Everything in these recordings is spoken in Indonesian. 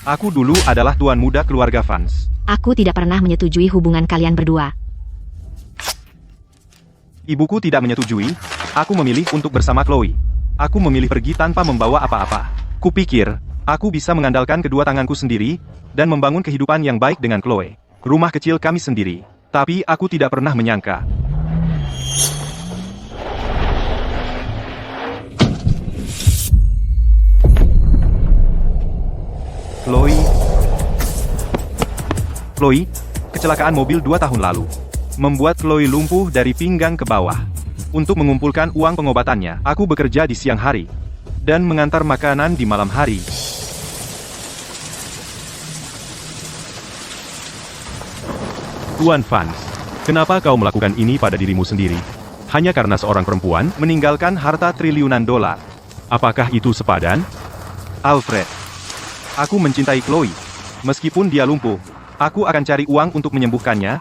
Aku dulu adalah tuan muda keluarga Vance. Aku tidak pernah menyetujui hubungan kalian berdua. Ibuku tidak menyetujui. Aku memilih untuk bersama Chloe. Aku memilih pergi tanpa membawa apa-apa. Kupikir, aku bisa mengandalkan kedua tanganku sendiri, dan membangun kehidupan yang baik dengan Chloe. Rumah kecil kami sendiri. Tapi aku tidak pernah menyangka. Chloe, kecelakaan mobil 2 tahun lalu membuat Chloe lumpuh dari pinggang ke bawah. Untuk mengumpulkan uang pengobatannya, aku bekerja di siang hari dan mengantar makanan di malam hari. Tuan Vance, kenapa kau melakukan ini pada dirimu sendiri? Hanya karena seorang perempuan meninggalkan harta triliunan dolar. Apakah itu sepadan? Alfred, aku mencintai Chloe. Meskipun dia lumpuh, aku akan cari uang untuk menyembuhkannya.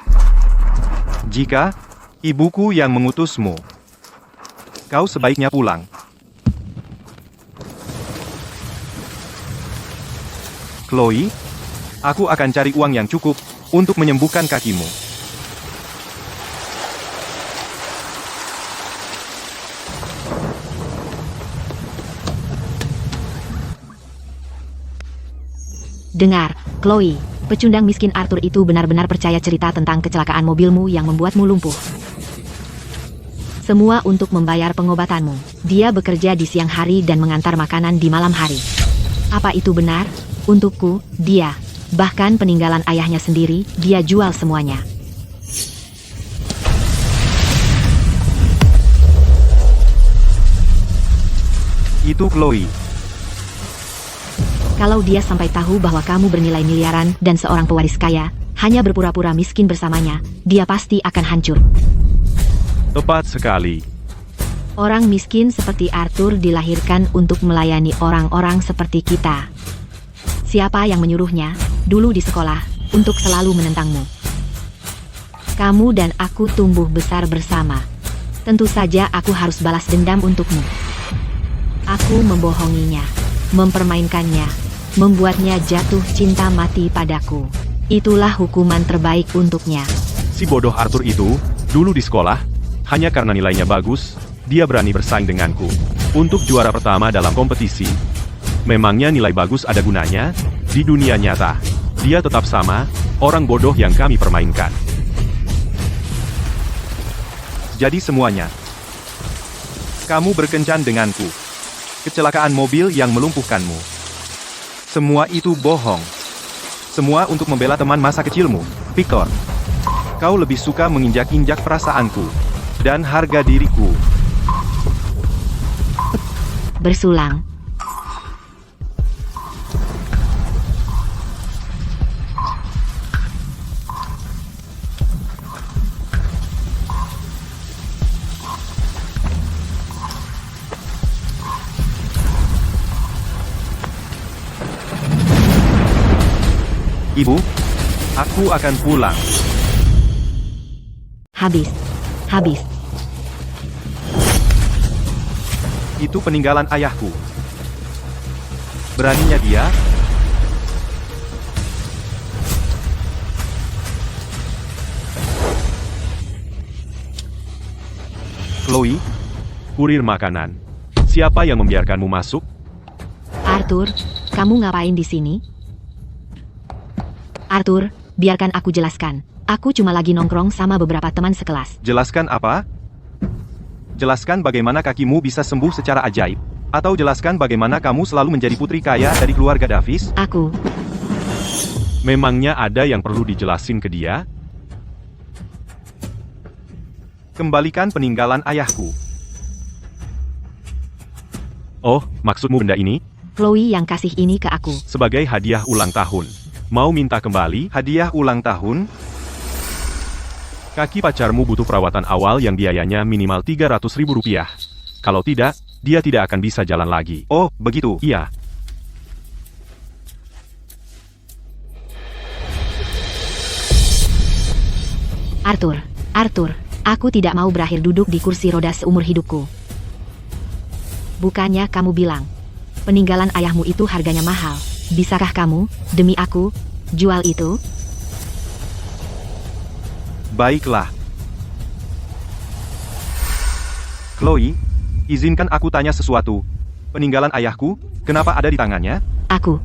Jika ibuku yang mengutusmu, kau sebaiknya pulang. Chloe, aku akan cari uang yang cukup untuk menyembuhkan kakimu. Dengar, Chloe, pecundang miskin Arthur itu benar-benar percaya cerita tentang kecelakaan mobilmu yang membuatmu lumpuh. Semua untuk membayar pengobatanmu. Dia bekerja di siang hari dan mengantar makanan di malam hari. Apa itu benar? Untukku, dia. Bahkan peninggalan ayahnya sendiri, dia jual semuanya. Itu Chloe. Kalau dia sampai tahu bahwa kamu bernilai miliaran dan seorang pewaris kaya, hanya berpura-pura miskin bersamanya, dia pasti akan hancur. Tepat sekali. Orang miskin seperti Arthur dilahirkan untuk melayani orang-orang seperti kita. Siapa yang menyuruhnya, dulu di sekolah, untuk selalu menentangmu? Kamu dan aku tumbuh besar bersama. Tentu saja aku harus balas dendam untukmu. Aku membohonginya, mempermainkannya, membuatnya jatuh cinta mati padaku. Itulah hukuman terbaik untuknya. Si bodoh Arthur itu, dulu di sekolah, hanya karena nilainya bagus, dia berani bersaing denganku untuk juara pertama dalam kompetisi. Memangnya nilai bagus ada gunanya? Di dunia nyata, dia tetap sama, orang bodoh yang kami permainkan. Jadi semuanya, kamu berkencan denganku. Kecelakaan mobil yang melumpuhkanmu. Semua itu bohong. Semua untuk membela teman masa kecilmu, Victor. Kau lebih suka menginjak-injak perasaanku dan harga diriku. Bersulang. Ibu, aku akan pulang. Habis. Itu peninggalan ayahku. Beraninya dia. Chloe, kurir makanan. Siapa yang membiarkanmu masuk? Arthur, kamu ngapain di sini? Arthur, biarkan aku jelaskan. Aku cuma lagi nongkrong sama beberapa teman sekelas. Jelaskan apa? Jelaskan bagaimana kakimu bisa sembuh secara ajaib. Atau jelaskan bagaimana kamu selalu menjadi putri kaya dari keluarga Davis? Aku. Memangnya ada yang perlu dijelasin ke dia? Kembalikan peninggalan ayahku. Oh, maksudmu benda ini? Chloe yang kasih ini ke aku. Sebagai hadiah ulang tahun. Mau minta kembali hadiah ulang tahun? Kaki pacarmu butuh perawatan awal yang biayanya minimal Rp300.000. Kalau tidak, dia tidak akan bisa jalan lagi. Oh, begitu? Iya. Arthur, aku tidak mau berakhir duduk di kursi roda seumur hidupku. Bukannya kamu bilang, peninggalan ayahmu itu harganya mahal. bisakah kamu, demi aku, jual itu? Baiklah. Chloe, izinkan aku tanya sesuatu. Peninggalan ayahku, kenapa ada di tangannya? Aku.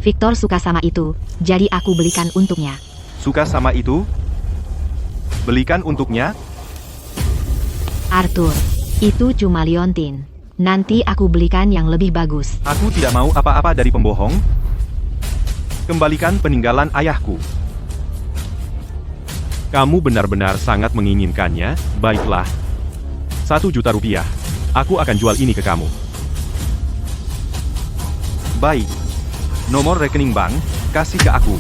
Victor suka sama itu, jadi aku belikan untuknya. Suka sama itu? Belikan untuknya? Arthur, itu cuma liontin. Nanti aku belikan yang lebih bagus. Aku tidak mau apa-apa dari pembohong. Kembalikan peninggalan ayahku. Kamu benar-benar sangat menginginkannya, baiklah. 1 juta rupiah. Aku akan jual ini ke kamu. Baik. Nomor rekening bank, kasih ke aku.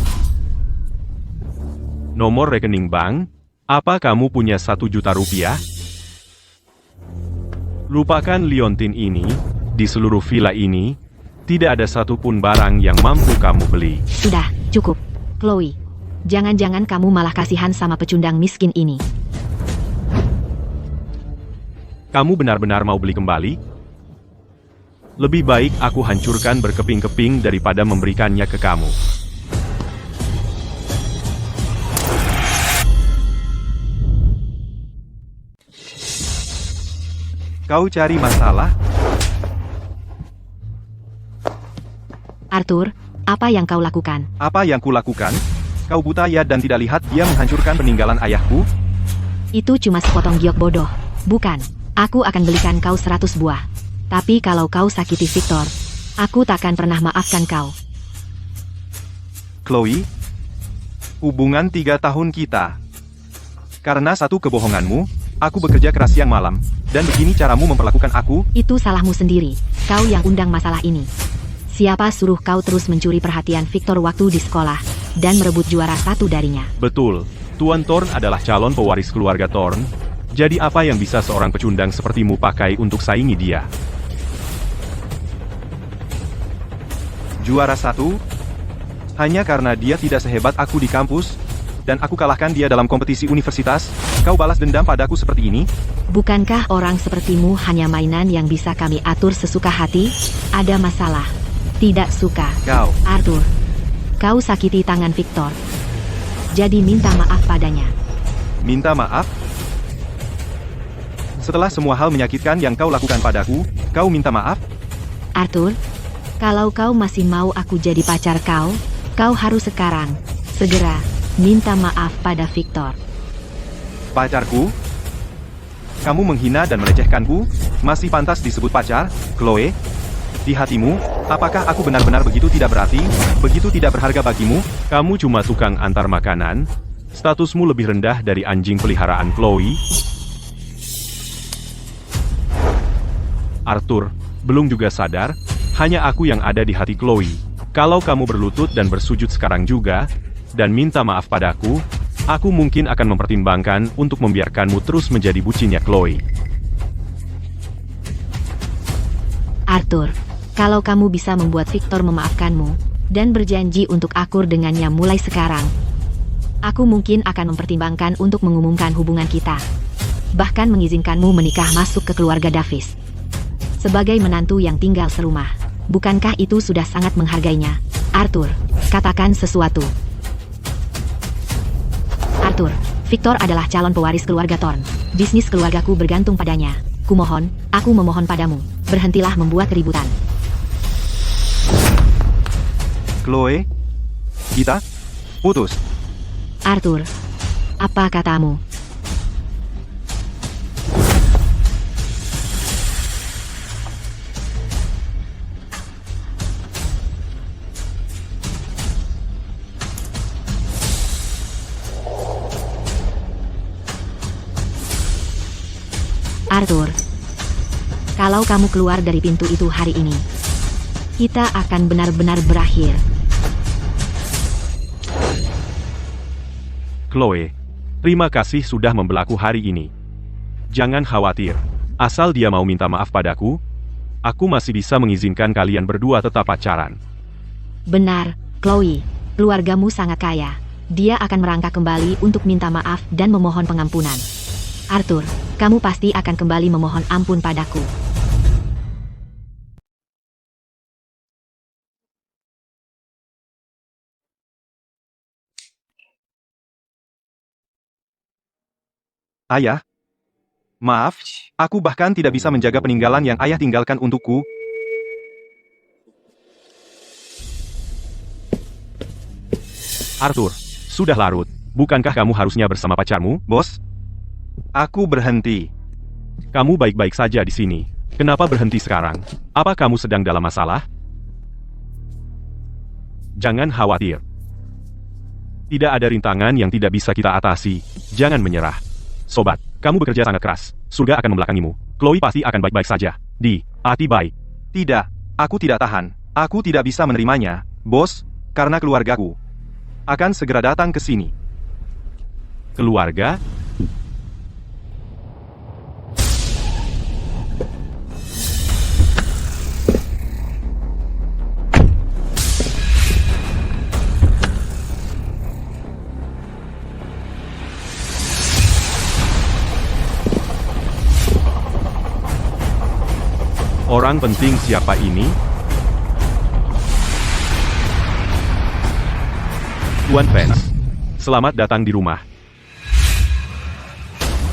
Nomor rekening bank? Apa kamu punya 1 juta rupiah? Lupakan liontin ini, di seluruh villa ini, tidak ada satupun barang yang mampu kamu beli. Sudah, cukup. Chloe, jangan-jangan kamu malah kasihan sama pecundang miskin ini. Kamu benar-benar mau beli kembali? Lebih baik aku hancurkan berkeping-keping daripada memberikannya ke kamu. Kau cari masalah? Arthur, apa yang kau lakukan? Apa yang kulakukan? Kau buta ya dan tidak lihat dia menghancurkan peninggalan ayahku? Itu cuma sepotong giok bodoh. Bukan, aku akan belikan kau 100 buah. Tapi kalau kau sakiti Victor, aku takkan pernah maafkan kau. Chloe, hubungan 3 tahun kita. Karena satu kebohonganmu, aku bekerja keras siang malam, dan begini caramu memperlakukan aku? Itu salahmu sendiri. Kau yang undang masalah ini. Siapa suruh kau terus mencuri perhatian Victor waktu di sekolah, dan merebut juara 1 darinya? Betul, Tuan Thorn adalah calon pewaris keluarga Thorn. Jadi apa yang bisa seorang pecundang sepertimu pakai untuk saingi dia? Juara 1? Hanya karena dia tidak sehebat aku di kampus, dan aku kalahkan dia dalam kompetisi universitas, kau balas dendam padaku seperti ini? Bukankah orang sepertimu hanya mainan yang bisa kami atur sesuka hati? Ada masalah. Tidak suka. Kau. Arthur, kau sakiti tangan Victor. Jadi minta maaf padanya. Minta maaf? Setelah semua hal menyakitkan yang kau lakukan padaku, kau minta maaf? Arthur, kalau kau masih mau aku jadi pacar kau, kau harus sekarang, segera, minta maaf pada Victor. Pacarku? Kamu menghina dan melecehkanku? Masih pantas disebut pacar, Chloe? Di hatimu, apakah aku benar-benar begitu tidak berarti, begitu tidak berharga bagimu? Kamu cuma tukang antar makanan? Statusmu lebih rendah dari anjing peliharaan Chloe? Arthur, belum juga sadar, hanya aku yang ada di hati Chloe. Kalau kamu berlutut dan bersujud sekarang juga, dan minta maaf padaku, aku mungkin akan mempertimbangkan untuk membiarkanmu terus menjadi bucinnya Chloe. Arthur, kalau kamu bisa membuat Victor memaafkanmu, dan berjanji untuk akur dengannya mulai sekarang, aku mungkin akan mempertimbangkan untuk mengumumkan hubungan kita. Bahkan mengizinkanmu menikah masuk ke keluarga Davis. Sebagai menantu yang tinggal serumah, bukankah itu sudah sangat menghargainya? Arthur, katakan sesuatu. Arthur, Victor adalah calon pewaris keluarga Thorn. Bisnis keluargaku bergantung padanya. Kumohon, aku memohon padamu, berhentilah membuat keributan. Chloe, kita putus. Arthur, apa katamu? Arthur, kalau kamu keluar dari pintu itu hari ini, kita akan benar-benar berakhir. Chloe, terima kasih sudah membelaku hari ini. Jangan khawatir, asal dia mau minta maaf padaku, aku masih bisa mengizinkan kalian berdua tetap pacaran. Benar, Chloe, keluargamu sangat kaya. Dia akan merangkak kembali untuk minta maaf dan memohon pengampunan. Arthur, kamu pasti akan kembali memohon ampun padaku. Ayah? Maaf, aku bahkan tidak bisa menjaga peninggalan yang ayah tinggalkan untukku. Arthur, sudah larut. Bukankah kamu harusnya bersama pacarmu, bos? Aku berhenti. Kamu baik-baik saja di sini. Kenapa berhenti sekarang? Apa kamu sedang dalam masalah? Jangan khawatir. Tidak ada rintangan yang tidak bisa kita atasi. Jangan menyerah. Sobat, kamu bekerja sangat keras. Surga akan membelakangimu. Chloe pasti akan baik-baik saja. Hati baik. Tidak, aku tidak tahan. Aku tidak bisa menerimanya, bos, karena keluargaku akan segera datang ke sini. Keluarga? Orang penting siapa ini? Tuan Vance, selamat datang di rumah.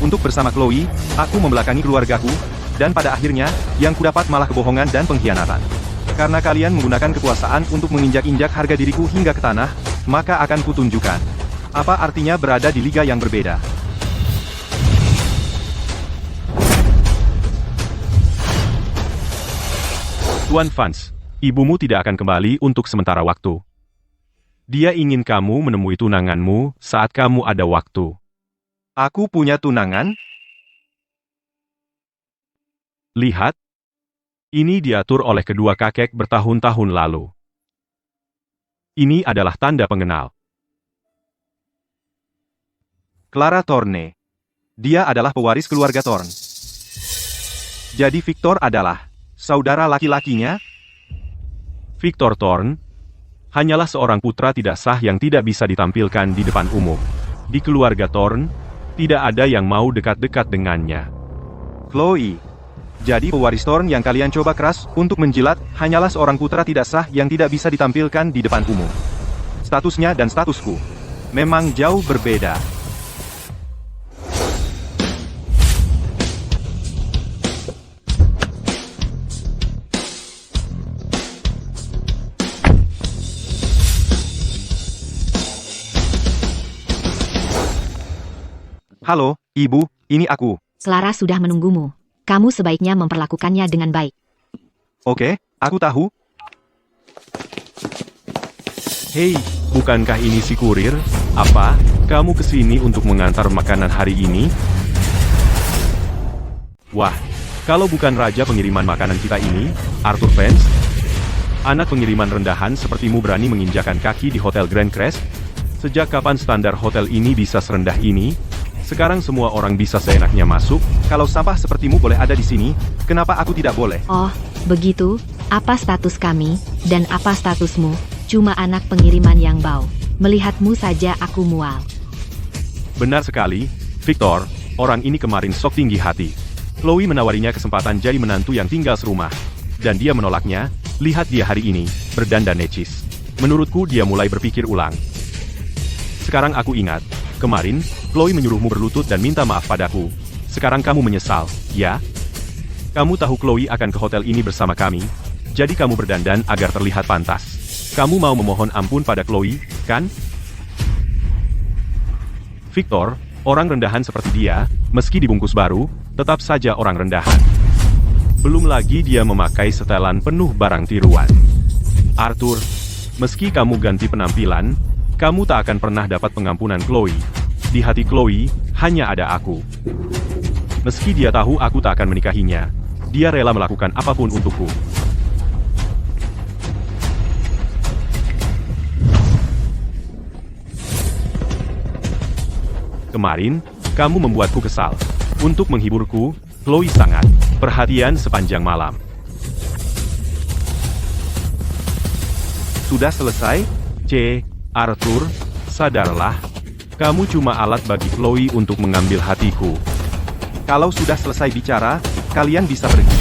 Untuk bersama Chloe, aku membelakangi keluargaku, dan pada akhirnya, yang kudapat malah kebohongan dan pengkhianatan. Karena kalian menggunakan kekuasaan untuk menginjak-injak harga diriku hingga ke tanah, maka akan kutunjukkan apa artinya berada di liga yang berbeda. Tuan Vance, ibumu tidak akan kembali untuk sementara waktu. Dia ingin kamu menemui tunanganmu saat kamu ada waktu. Aku punya tunangan? Lihat. Ini diatur oleh kedua kakek bertahun-tahun lalu. Ini adalah tanda pengenal. Clara Thorne. Dia adalah pewaris keluarga Thorne. Jadi Victor adalah saudara laki-lakinya? Victor Thorne hanyalah seorang putra tidak sah yang tidak bisa ditampilkan di depan umum. Di keluarga Thorne, tidak ada yang mau dekat-dekat dengannya. Chloe, jadi pewaris Thorne yang kalian coba keras untuk menjilat hanyalah seorang putra tidak sah yang tidak bisa ditampilkan di depan umum. Statusnya dan statusku memang jauh berbeda. Halo, Ibu, ini aku. Clara sudah menunggumu. Kamu sebaiknya memperlakukannya dengan baik. Oke, aku tahu. Hei, bukankah ini si kurir? Apa, kamu kesini untuk mengantar makanan hari ini? Wah, kalau bukan raja pengiriman makanan kita ini, Arthur Vance, anak pengiriman rendahan sepertimu berani menginjakan kaki di Hotel Grand Crest? Sejak kapan standar hotel ini bisa serendah ini? Sekarang semua orang bisa seenaknya masuk. Kalau sampah sepertimu boleh ada di sini, kenapa aku tidak boleh? Oh, begitu? Apa status kami, dan apa statusmu? Cuma anak pengiriman yang bau. Melihatmu saja aku mual. Benar sekali, Victor. Orang ini kemarin sok tinggi hati. Chloe menawarinya kesempatan jadi menantu yang tinggal serumah. Dan dia menolaknya. Lihat dia hari ini, berdandan necis. Menurutku dia mulai berpikir ulang. Sekarang aku ingat. Kemarin, Chloe menyuruhmu berlutut dan minta maaf padaku. Sekarang kamu menyesal, ya? Kamu tahu Chloe akan ke hotel ini bersama kami, jadi kamu berdandan agar terlihat pantas. Kamu mau memohon ampun pada Chloe, kan? Victor, orang rendahan seperti dia, meski dibungkus baru, tetap saja orang rendahan. Belum lagi dia memakai setelan penuh barang tiruan. Arthur, meski kamu ganti penampilan, kamu tak akan pernah dapat pengampunan Chloe. Di hati Chloe, hanya ada aku. Meski dia tahu aku tak akan menikahinya, dia rela melakukan apapun untukku. Kemarin, kamu membuatku kesal. Untuk menghiburku, Chloe sangat perhatian sepanjang malam. Sudah selesai? Arthur, sadarlah. Kamu cuma alat bagi Chloe untuk mengambil hatiku. Kalau sudah selesai bicara, kalian bisa pergi.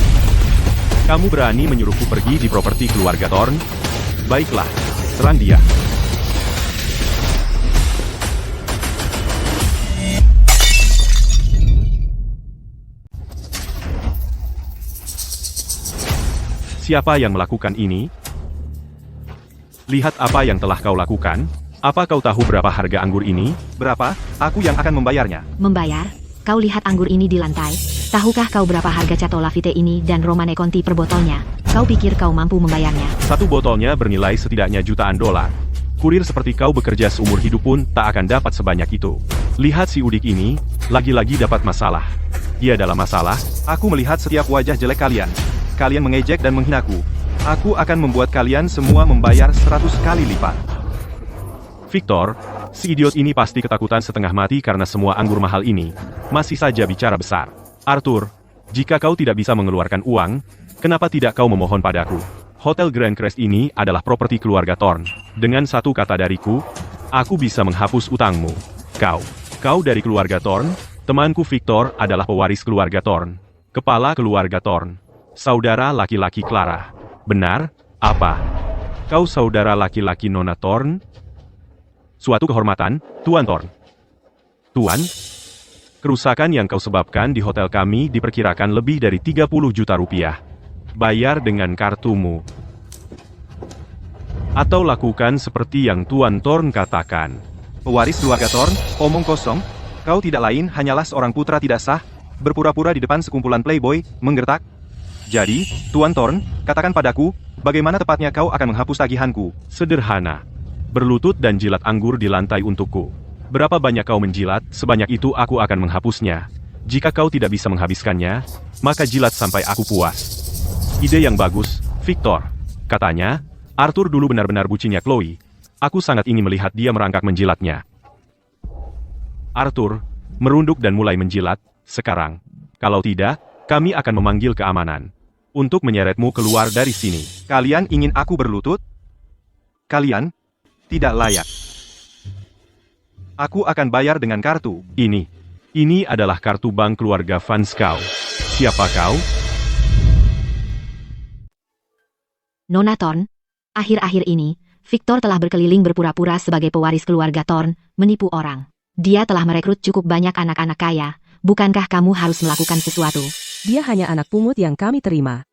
Kamu berani menyuruhku pergi di properti keluarga Thorne? Baiklah, serang dia. Siapa yang melakukan ini? Lihat apa yang telah kau lakukan. Apa kau tahu berapa harga anggur ini? Berapa? Aku yang akan membayarnya. Membayar? Kau lihat anggur ini di lantai. Tahukah kau berapa harga Chateau Lafite ini dan Romane Conti per botolnya? Kau pikir kau mampu membayarnya? Satu botolnya bernilai setidaknya jutaan dolar. Kurir seperti kau bekerja seumur hidup pun tak akan dapat sebanyak itu. Lihat si Udik ini, lagi-lagi dapat masalah. Dia dalam masalah. Aku melihat setiap wajah jelek kalian. Kalian mengejek dan menghinaku. Aku akan membuat kalian semua membayar 100 kali lipat. Victor, si idiot ini pasti ketakutan setengah mati karena semua anggur mahal ini. Masih saja bicara besar. Arthur, jika kau tidak bisa mengeluarkan uang, kenapa tidak kau memohon padaku? Hotel Grand Crest ini adalah properti keluarga Thorne. Dengan satu kata dariku, aku bisa menghapus utangmu. Kau dari keluarga Thorne, temanku Victor adalah pewaris keluarga Thorne. Kepala keluarga Thorne. Saudara laki-laki Clara. Benar, apa? Kau saudara laki-laki Nona Thorne? Suatu kehormatan, Tuan Thorne. Tuan? Kerusakan yang kau sebabkan di hotel kami diperkirakan lebih dari 30 juta rupiah. Bayar dengan kartumu. Atau lakukan seperti yang Tuan Thorne katakan. Pewaris keluarga Thorne, omong kosong. Kau tidak lain hanyalah seorang putra tidak sah, berpura-pura di depan sekumpulan playboy, menggertak. Jadi, Tuan Thorne, katakan padaku, bagaimana tepatnya kau akan menghapus tagihanku? Sederhana. Berlutut dan jilat anggur di lantai untukku. Berapa banyak kau menjilat, sebanyak itu aku akan menghapusnya. Jika kau tidak bisa menghabiskannya, maka jilat sampai aku puas. Ide yang bagus, Victor. Katanya, Arthur dulu benar-benar bucinnya Chloe. Aku sangat ingin melihat dia merangkak menjilatnya. Arthur, merunduk dan mulai menjilat, sekarang. Kalau tidak, kami akan memanggil keamanan. Untuk menyeretmu keluar dari sini. Kalian ingin aku berlutut? Kalian tidak layak. Aku akan bayar dengan kartu. Ini adalah kartu bank keluarga Vance kau. Siapa kau? Nona Thorne, akhir-akhir ini, Victor telah berkeliling berpura-pura sebagai pewaris keluarga Thorne, menipu orang. Dia telah merekrut cukup banyak anak-anak kaya. Bukankah kamu harus melakukan sesuatu? Dia hanya anak pungut yang kami terima.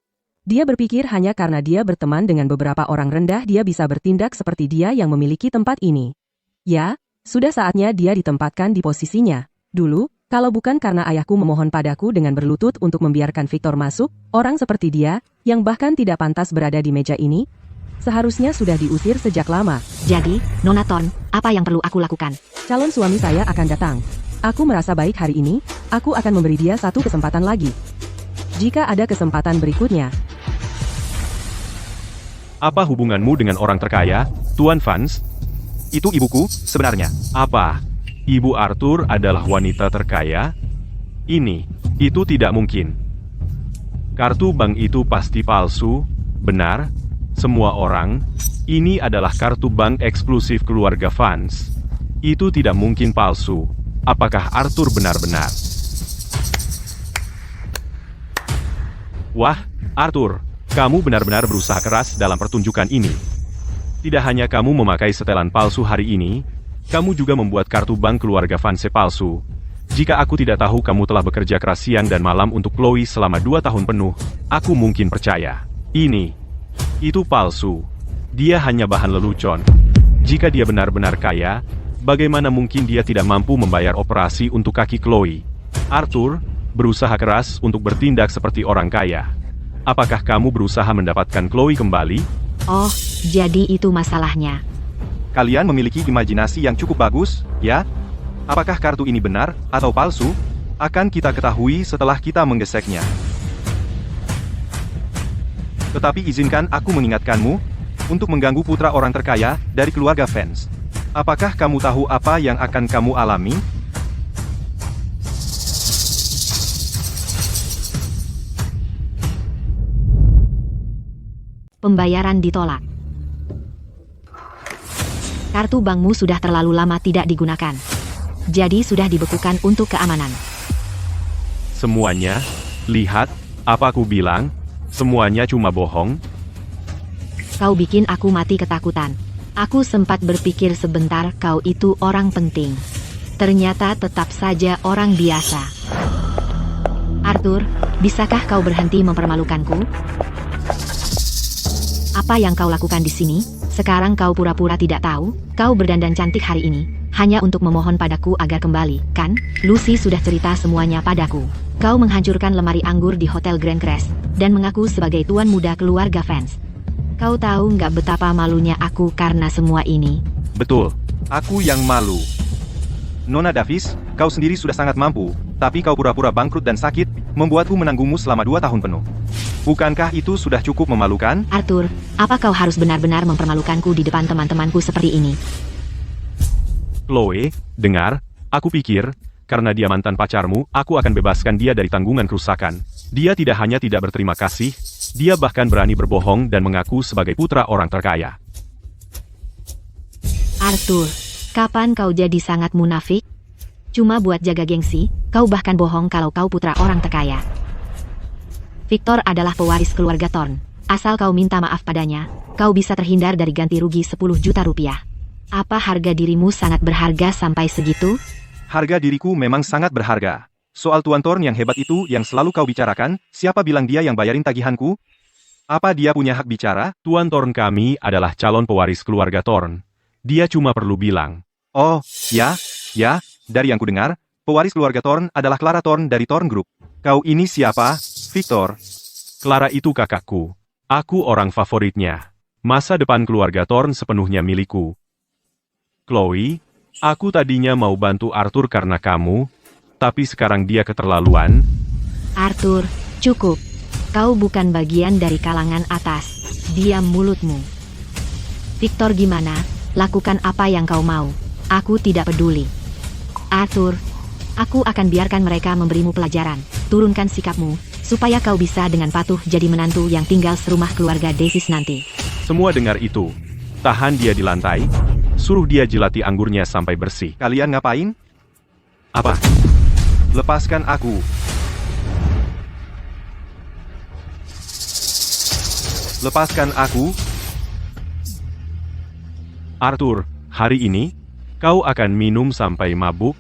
Dia berpikir hanya karena dia berteman dengan beberapa orang rendah dia bisa bertindak seperti dia yang memiliki tempat ini. Ya, sudah saatnya dia ditempatkan di posisinya. Dulu, kalau bukan karena ayahku memohon padaku dengan berlutut untuk membiarkan Victor masuk, orang seperti dia, yang bahkan tidak pantas berada di meja ini, seharusnya sudah diusir sejak lama. Jadi, Nona Thorne, apa yang perlu aku lakukan? Calon suami saya akan datang. Aku merasa baik hari ini, aku akan memberi dia satu kesempatan lagi. Jika ada kesempatan berikutnya. Apa hubunganmu dengan orang terkaya, Tuan Vance? Itu ibuku, sebenarnya. Apa? Ibu Arthur adalah wanita terkaya? Itu tidak mungkin. Kartu bank itu pasti palsu, benar? Semua orang, ini adalah kartu bank eksklusif keluarga Vance. Itu tidak mungkin palsu. Apakah Arthur benar-benar? Wah, Arthur, kamu benar-benar berusaha keras dalam pertunjukan ini. Tidak hanya kamu memakai setelan palsu hari ini, kamu juga membuat kartu bank keluarga Vance palsu. Jika aku tidak tahu kamu telah bekerja keras siang dan malam untuk Chloe selama 2 tahun penuh, aku mungkin percaya. Itu palsu. Dia hanya bahan lelucon. Jika dia benar-benar kaya, bagaimana mungkin dia tidak mampu membayar operasi untuk kaki Chloe? Arthur, berusaha keras untuk bertindak seperti orang kaya. Apakah kamu berusaha mendapatkan Chloe kembali? Oh, jadi itu masalahnya. Kalian memiliki imajinasi yang cukup bagus, ya? Apakah kartu ini benar atau palsu? Akan kita ketahui setelah kita menggeseknya. Tetapi izinkan aku mengingatkanmu untuk mengganggu putra orang terkaya dari keluarga Vance. Apakah kamu tahu apa yang akan kamu alami? Pembayaran ditolak. Kartu bankmu sudah terlalu lama tidak digunakan. Jadi sudah dibekukan untuk keamanan. Semuanya, lihat, apa aku bilang? Semuanya cuma bohong. Kau bikin aku mati ketakutan. Aku sempat berpikir sebentar kau itu orang penting. Ternyata tetap saja orang biasa. Arthur, bisakah kau berhenti mempermalukanku? Apa yang kau lakukan di sini? Sekarang kau pura-pura tidak tahu, kau berdandan cantik hari ini, hanya untuk memohon padaku agar kembali, kan? Lucy sudah cerita semuanya padaku. Kau menghancurkan lemari anggur di Hotel Grand Crest, dan mengaku sebagai tuan muda keluarga fans. Kau tahu nggak betapa malunya aku karena semua ini? Betul, aku yang malu. Nona Davis, kau sendiri sudah sangat mampu, tapi kau pura-pura bangkrut dan sakit, membuatku menanggungmu selama 2 tahun penuh. Bukankah itu sudah cukup memalukan? Arthur, apa kau harus benar-benar mempermalukanku di depan teman-temanku seperti ini? Chloe, dengar, aku pikir, karena dia mantan pacarmu, aku akan bebaskan dia dari tanggungan kerusakan. Dia tidak hanya tidak berterima kasih, dia bahkan berani berbohong dan mengaku sebagai putra orang terkaya. Arthur, kapan kau jadi sangat munafik? Cuma buat jaga gengsi, kau bahkan bohong kalau kau putra orang terkaya. Victor adalah pewaris keluarga Thorne. Asal kau minta maaf padanya, kau bisa terhindar dari ganti rugi 10 juta rupiah. Apa harga dirimu sangat berharga sampai segitu? Harga diriku memang sangat berharga. Soal Tuan Thorne yang hebat itu yang selalu kau bicarakan, siapa bilang dia yang bayarin tagihanku? Apa dia punya hak bicara? Tuan Thorne kami adalah calon pewaris keluarga Thorne. Dia cuma perlu bilang. Oh, ya, dari yang kudengar, pewaris keluarga Thorne adalah Clara Thorne dari Thorne Group. Kau ini siapa? Victor. Clara itu kakakku. Aku orang favoritnya. Masa depan keluarga Thorne sepenuhnya milikku. Chloe, aku tadinya mau bantu Arthur karena kamu, tapi sekarang dia keterlaluan. Arthur, cukup. Kau bukan bagian dari kalangan atas. Diam mulutmu. Victor gimana? Lakukan apa yang kau mau. Aku tidak peduli. Arthur, aku akan biarkan mereka memberimu pelajaran. Turunkan sikapmu, supaya kau bisa dengan patuh jadi menantu yang tinggal serumah keluarga Davis nanti. Semua dengar itu. Tahan dia di lantai. Suruh dia jilati anggurnya sampai bersih. Kalian ngapain? Apa? Lepaskan aku. Lepaskan aku. Arthur, hari ini, kau akan minum sampai mabuk?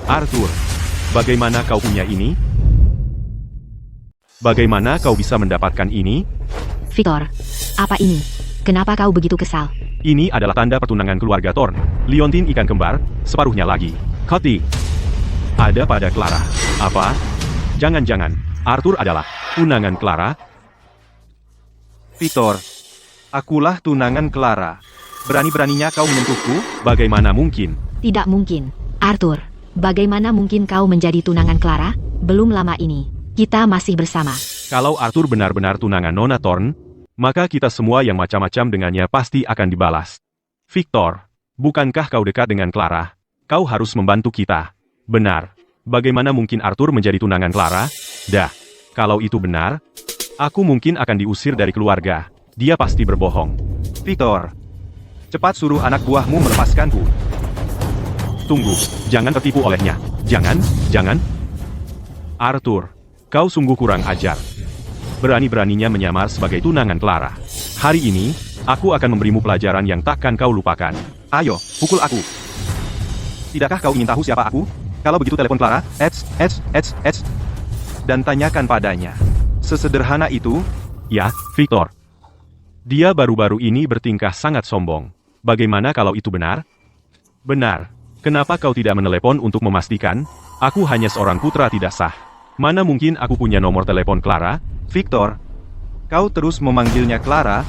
Arthur, bagaimana kau punya ini? Bagaimana kau bisa mendapatkan ini? Victor, apa ini? Kenapa kau begitu kesal? Ini adalah tanda pertunangan keluarga Thorne. Liontin ikan kembar, separuhnya lagi. Cody. Ada pada Clara. Apa? Jangan-jangan, Arthur adalah tunangan Clara? Victor, akulah tunangan Clara. Berani-beraninya kau menyentuhku? Bagaimana mungkin? Tidak mungkin. Arthur, bagaimana mungkin kau menjadi tunangan Clara? Belum lama ini, kita masih bersama. Kalau Arthur benar-benar tunangan Nona Thorne, maka kita semua yang macam-macam dengannya pasti akan dibalas. Victor, bukankah kau dekat dengan Clara? Kau harus membantu kita. Benar. Bagaimana mungkin Arthur menjadi tunangan Clara? Dah. Kalau itu benar, aku mungkin akan diusir dari keluarga. Dia pasti berbohong. Victor, cepat suruh anak buahmu melepaskanku. Tunggu, jangan tertipu olehnya. Jangan. Arthur, kau sungguh kurang ajar. Berani-beraninya menyamar sebagai tunangan Clara. Hari ini, aku akan memberimu pelajaran yang takkan kau lupakan. Ayo, pukul aku. Tidakkah kau ingin tahu siapa aku? Kalau begitu telepon Clara, dan tanyakan padanya. Sesederhana itu? Ya, Victor. Dia baru-baru ini bertingkah sangat sombong. Bagaimana kalau itu benar? Benar. Kenapa kau tidak menelepon untuk memastikan? Aku hanya seorang putra tidak sah. Mana mungkin aku punya nomor telepon Clara? Victor, kau terus memanggilnya Clara,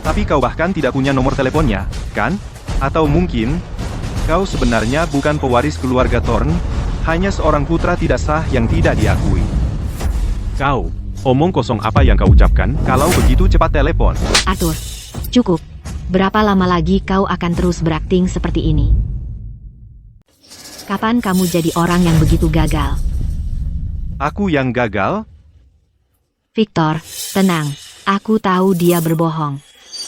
tapi kau bahkan tidak punya nomor teleponnya, kan? Atau mungkin kau sebenarnya bukan pewaris keluarga Thorne, hanya seorang putra tidak sah yang tidak diakui. Kau, omong kosong apa yang kau ucapkan? Kalau begitu cepat telepon. Arthur, cukup. Berapa lama lagi kau akan terus berakting seperti ini? Kapan kamu jadi orang yang begitu gagal? Aku yang gagal? Victor, tenang. Aku tahu dia berbohong.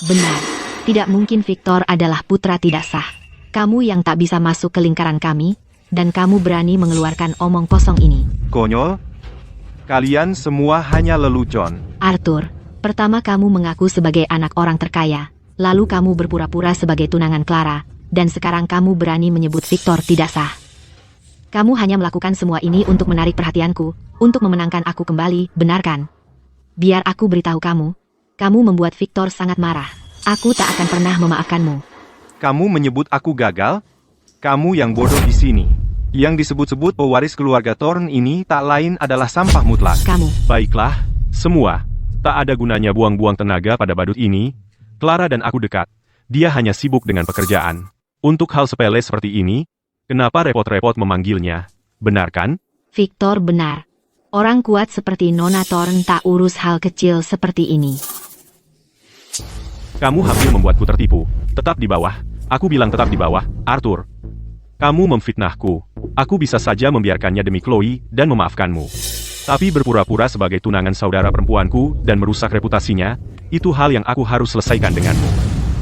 Benar. Tidak mungkin Victor adalah putra tidak sah. Kamu yang tak bisa masuk ke lingkaran kami, dan kamu berani mengeluarkan omong kosong ini. Konyol. Kalian semua hanya lelucon. Arthur, pertama kamu mengaku sebagai anak orang terkaya, lalu kamu berpura-pura sebagai tunangan Clara, dan sekarang kamu berani menyebut Victor tidak sah. Kamu hanya melakukan semua ini untuk menarik perhatianku, untuk memenangkan aku kembali, benar kan? Biar aku beritahu kamu. Kamu membuat Victor sangat marah. Aku tak akan pernah memaafkanmu. Kamu menyebut aku gagal? Kamu yang bodoh di sini. Yang disebut-sebut pewaris keluarga Thorn ini tak lain adalah sampah mutlak. Kamu. Baiklah, semua. Tak ada gunanya buang-buang tenaga pada badut ini. Clara dan aku dekat. Dia hanya sibuk dengan pekerjaan. Untuk hal sepele seperti ini, kenapa repot-repot memanggilnya? Benar kan? Victor benar. Orang kuat seperti Nona Thorn tak urus hal kecil seperti ini. Kamu hampir membuatku tertipu. Tetap di bawah. Aku bilang tetap di bawah, Arthur. Kamu memfitnahku. Aku bisa saja membiarkannya demi Chloe dan memaafkanmu. Tapi berpura-pura sebagai tunangan saudara perempuanku dan merusak reputasinya, itu hal yang aku harus selesaikan denganmu.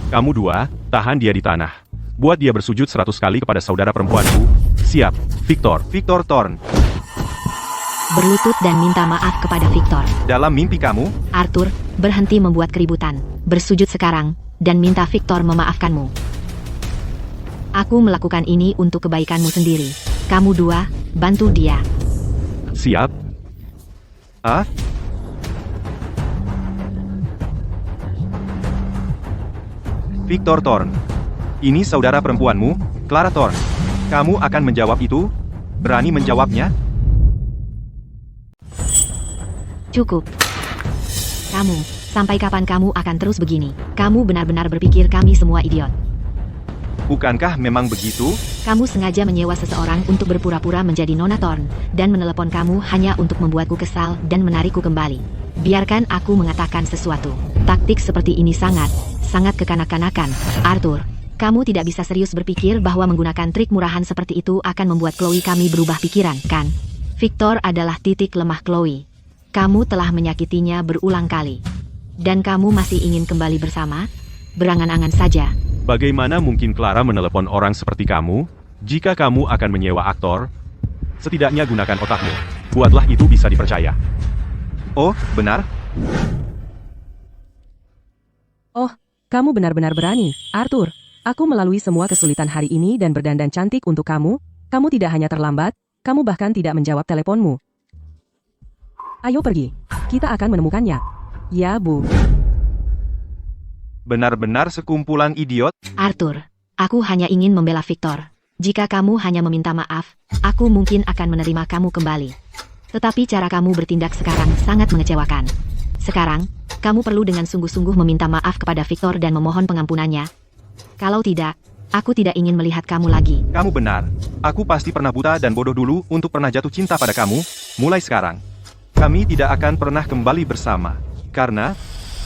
Kamu dua, tahan dia di tanah. Buat dia bersujud 100 kali kepada saudara perempuanku. Siap, Victor. Victor Thorn. Berlutut dan minta maaf kepada Victor. Dalam mimpi kamu, Arthur, berhenti membuat keributan. Bersujud sekarang, dan minta Victor memaafkanmu. Aku melakukan ini untuk kebaikanmu sendiri. Kamu dua, bantu dia. Siap. ah? Victor Thorn. Ini saudara perempuanmu, Clara Thorn. Kamu akan menjawab itu? Berani menjawabnya? Cukup. Kamu, sampai kapan kamu akan terus begini? Kamu benar-benar berpikir kami semua idiot. Bukankah memang begitu? Kamu sengaja menyewa seseorang untuk berpura-pura menjadi Nona Thorn, dan menelepon kamu hanya untuk membuatku kesal dan menarikku kembali. Biarkan aku mengatakan sesuatu. Taktik seperti ini sangat kekanak-kanakan, Arthur. Kamu tidak bisa serius berpikir bahwa menggunakan trik murahan seperti itu akan membuat Chloe kami berubah pikiran, kan? Victor adalah titik lemah Chloe. Kamu telah menyakitinya berulang kali. Dan kamu masih ingin kembali bersama? Berangan-angan saja. Bagaimana mungkin Clara menelepon orang seperti kamu? Jika kamu akan menyewa aktor, setidaknya gunakan otakmu. Buatlah itu bisa dipercaya. Oh, benar? Oh, kamu benar-benar berani, Arthur. Aku melalui semua kesulitan hari ini dan berdandan cantik untuk kamu. Kamu tidak hanya terlambat, kamu bahkan tidak menjawab teleponmu. Ayo pergi. Kita akan menemukannya. Ya, Bu. Benar-benar sekumpulan idiot. Arthur, aku hanya ingin membela Victor. Jika kamu hanya meminta maaf, aku mungkin akan menerima kamu kembali. Tetapi cara kamu bertindak sekarang sangat mengecewakan. Sekarang, kamu perlu dengan sungguh-sungguh meminta maaf kepada Victor dan memohon pengampunannya. Kalau tidak, aku tidak ingin melihat kamu lagi. Kamu benar. Aku pasti pernah buta dan bodoh dulu untuk pernah jatuh cinta pada kamu. Mulai sekarang, kami tidak akan pernah kembali bersama. Karena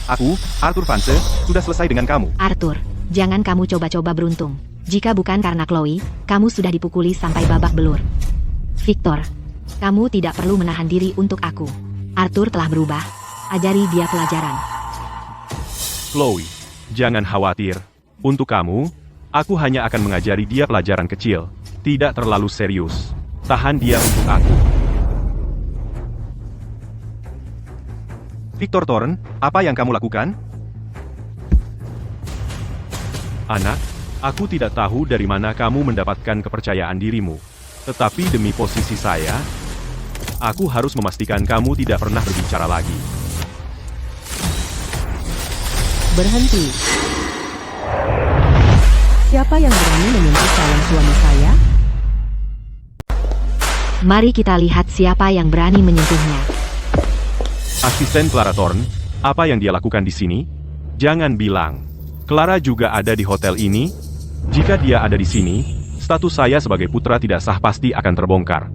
aku, Arthur Vance, sudah selesai dengan kamu. Arthur, jangan kamu coba-coba beruntung. Jika bukan karena Chloe, kamu sudah dipukuli sampai babak belur. Victor, kamu tidak perlu menahan diri untuk aku. Arthur telah berubah. Ajari dia pelajaran. Chloe, jangan khawatir. Untuk kamu, aku hanya akan mengajari dia pelajaran kecil. Tidak terlalu serius. Tahan dia untuk aku. Victor Thorn, apa yang kamu lakukan? Anak, aku tidak tahu dari mana kamu mendapatkan kepercayaan dirimu. Tetapi demi posisi saya, aku harus memastikan kamu tidak pernah berbicara lagi. Berhenti. Siapa yang berani menyentuh calon suami saya? Mari kita lihat siapa yang berani menyentuhnya. Asisten Clara Thorn, apa yang dia lakukan di sini? Jangan bilang. Clara juga ada di hotel ini? Jika dia ada di sini, status saya sebagai putra tidak sah pasti akan terbongkar.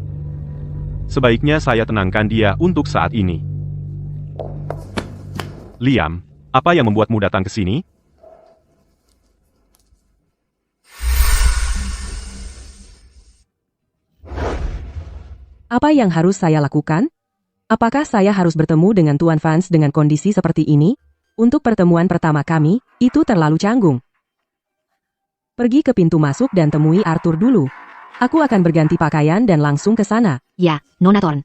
Sebaiknya saya tenangkan dia untuk saat ini. Liam, apa yang membuatmu datang ke sini? Apa yang harus saya lakukan? Apakah saya harus bertemu dengan Tuan Vance dengan kondisi seperti ini? Untuk pertemuan pertama kami, itu terlalu canggung. Pergi ke pintu masuk dan temui Arthur dulu. Aku akan berganti pakaian dan langsung ke sana. Ya, Nona Thorn.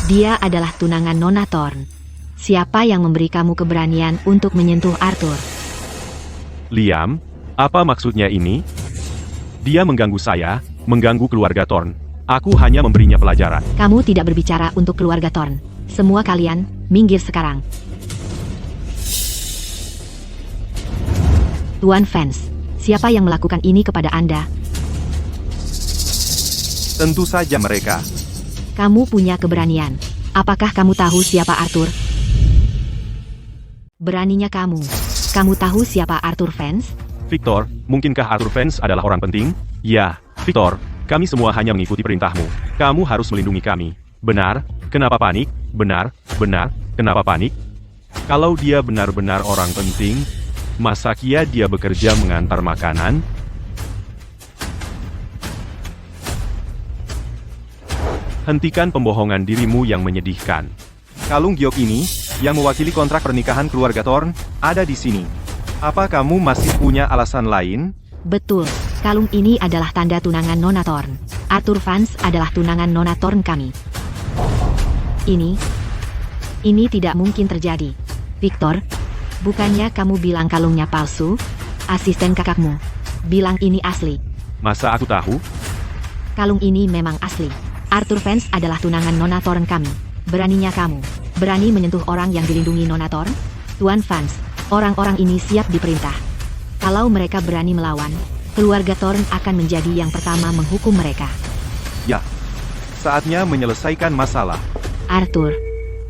Dia adalah tunangan Nona Thorn. Siapa yang memberi kamu keberanian untuk menyentuh Arthur? Liam, apa maksudnya ini? Dia mengganggu saya, mengganggu keluarga Thorn. Aku hanya memberinya pelajaran. Kamu tidak berbicara untuk keluarga Thorn. Semua kalian, minggir sekarang. Tuan Vance, siapa yang melakukan ini kepada Anda? Tentu saja mereka. Kamu punya keberanian. Apakah kamu tahu siapa Arthur? Beraninya kamu. Kamu tahu siapa Arthur Vance? Victor, mungkinkah Arthur Vance adalah orang penting? Ya, Victor, kami semua hanya mengikuti perintahmu. Kamu harus melindungi kami. Benar? Kenapa panik? Benar, kenapa panik? Kalau dia benar-benar orang penting, masa kia dia bekerja mengantar makanan? Hentikan pembohongan dirimu yang menyedihkan. Kalung giok ini, yang mewakili kontrak pernikahan keluarga Thorn, ada di sini. Apa kamu masih punya alasan lain? Betul, kalung ini adalah tanda tunangan Nona Thorn. Arthur Vance adalah tunangan Nona Thorn kami. Ini tidak mungkin terjadi. Victor, bukannya kamu bilang kalungnya palsu? Asisten kakakmu bilang ini asli. Masa aku tahu? Kalung ini memang asli. Arthur Vance adalah tunangan Nona Thorn kami. Beraninya kamu berani menyentuh orang yang dilindungi Nona Thorn? Tuan Vance, orang-orang ini siap diperintah. Kalau mereka berani melawan, keluarga Thorn akan menjadi yang pertama menghukum mereka. Ya, saatnya menyelesaikan masalah. Arthur,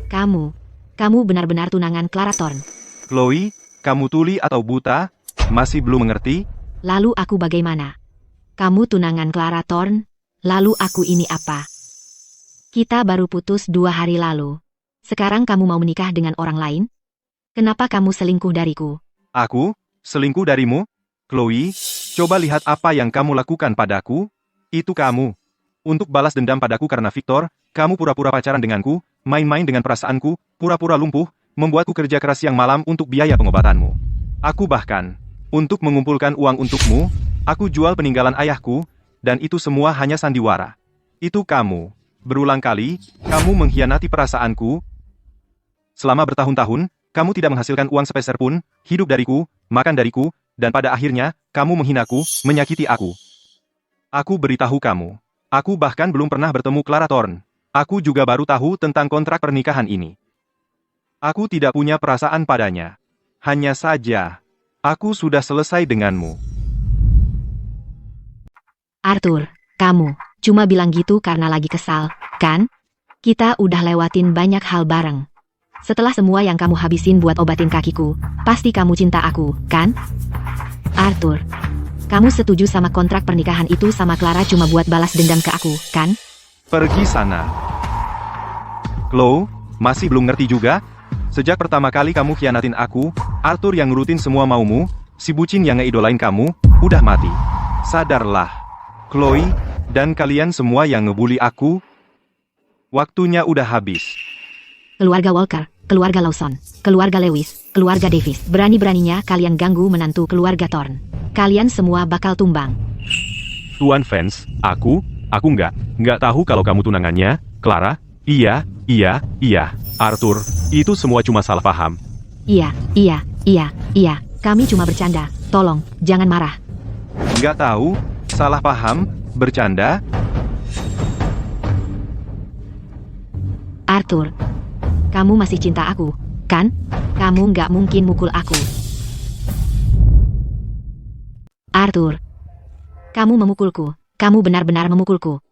kamu benar-benar tunangan Clara Thorn. Chloe, kamu tuli atau buta? Masih belum mengerti? Lalu aku bagaimana? Kamu tunangan Clara Thorn? Lalu aku ini apa? Kita baru putus 2 hari lalu. Sekarang kamu mau menikah dengan orang lain? Kenapa kamu selingkuh dariku? Aku? Selingkuh darimu? Chloe, coba lihat apa yang kamu lakukan padaku. Itu kamu. Untuk balas dendam padaku karena Victor, kamu pura-pura pacaran denganku, main-main dengan perasaanku, pura-pura lumpuh, membuatku kerja keras siang malam untuk biaya pengobatanmu. Aku bahkan, untuk mengumpulkan uang untukmu, aku jual peninggalan ayahku, dan itu semua hanya sandiwara. Itu kamu. Berulang kali, kamu mengkhianati perasaanku. Selama bertahun-tahun, kamu tidak menghasilkan uang sepeser pun, hidup dariku, makan dariku, dan pada akhirnya, kamu menghinaku, menyakiti aku. Aku beritahu kamu. Aku bahkan belum pernah bertemu Clara Thorn. Aku juga baru tahu tentang kontrak pernikahan ini. Aku tidak punya perasaan padanya. Hanya saja, aku sudah selesai denganmu. Arthur, kamu cuma bilang gitu karena lagi kesal, kan? Kita udah lewatin banyak hal bareng. Setelah semua yang kamu habisin buat obatin kakiku, pasti kamu cinta aku, kan? Arthur, kamu setuju sama kontrak pernikahan itu sama Clara cuma buat balas dendam ke aku, kan? Pergi sana. Chloe, masih belum ngerti juga? Sejak pertama kali kamu khianatin aku, Arthur yang nurutin semua maumu, si bucin yang ngeidolain kamu, udah mati. Sadarlah. Chloe, dan kalian semua yang ngebully aku, waktunya udah habis. Keluarga Walker, keluarga Lawson, keluarga Lewis, keluarga Davis, berani-beraninya kalian ganggu menantu keluarga Thorn. Kalian semua bakal tumbang. Tuan Vance, aku nggak tahu kalau kamu tunangannya, Clara. Iya. Arthur, itu semua cuma salah paham. Iya, kami cuma bercanda. Tolong, jangan marah. Nggak tahu, salah paham, bercanda. Arthur, kamu masih cinta aku, kan? Kamu nggak mungkin mukul aku. Arthur, kamu memukulku. Kamu benar-benar memukulku.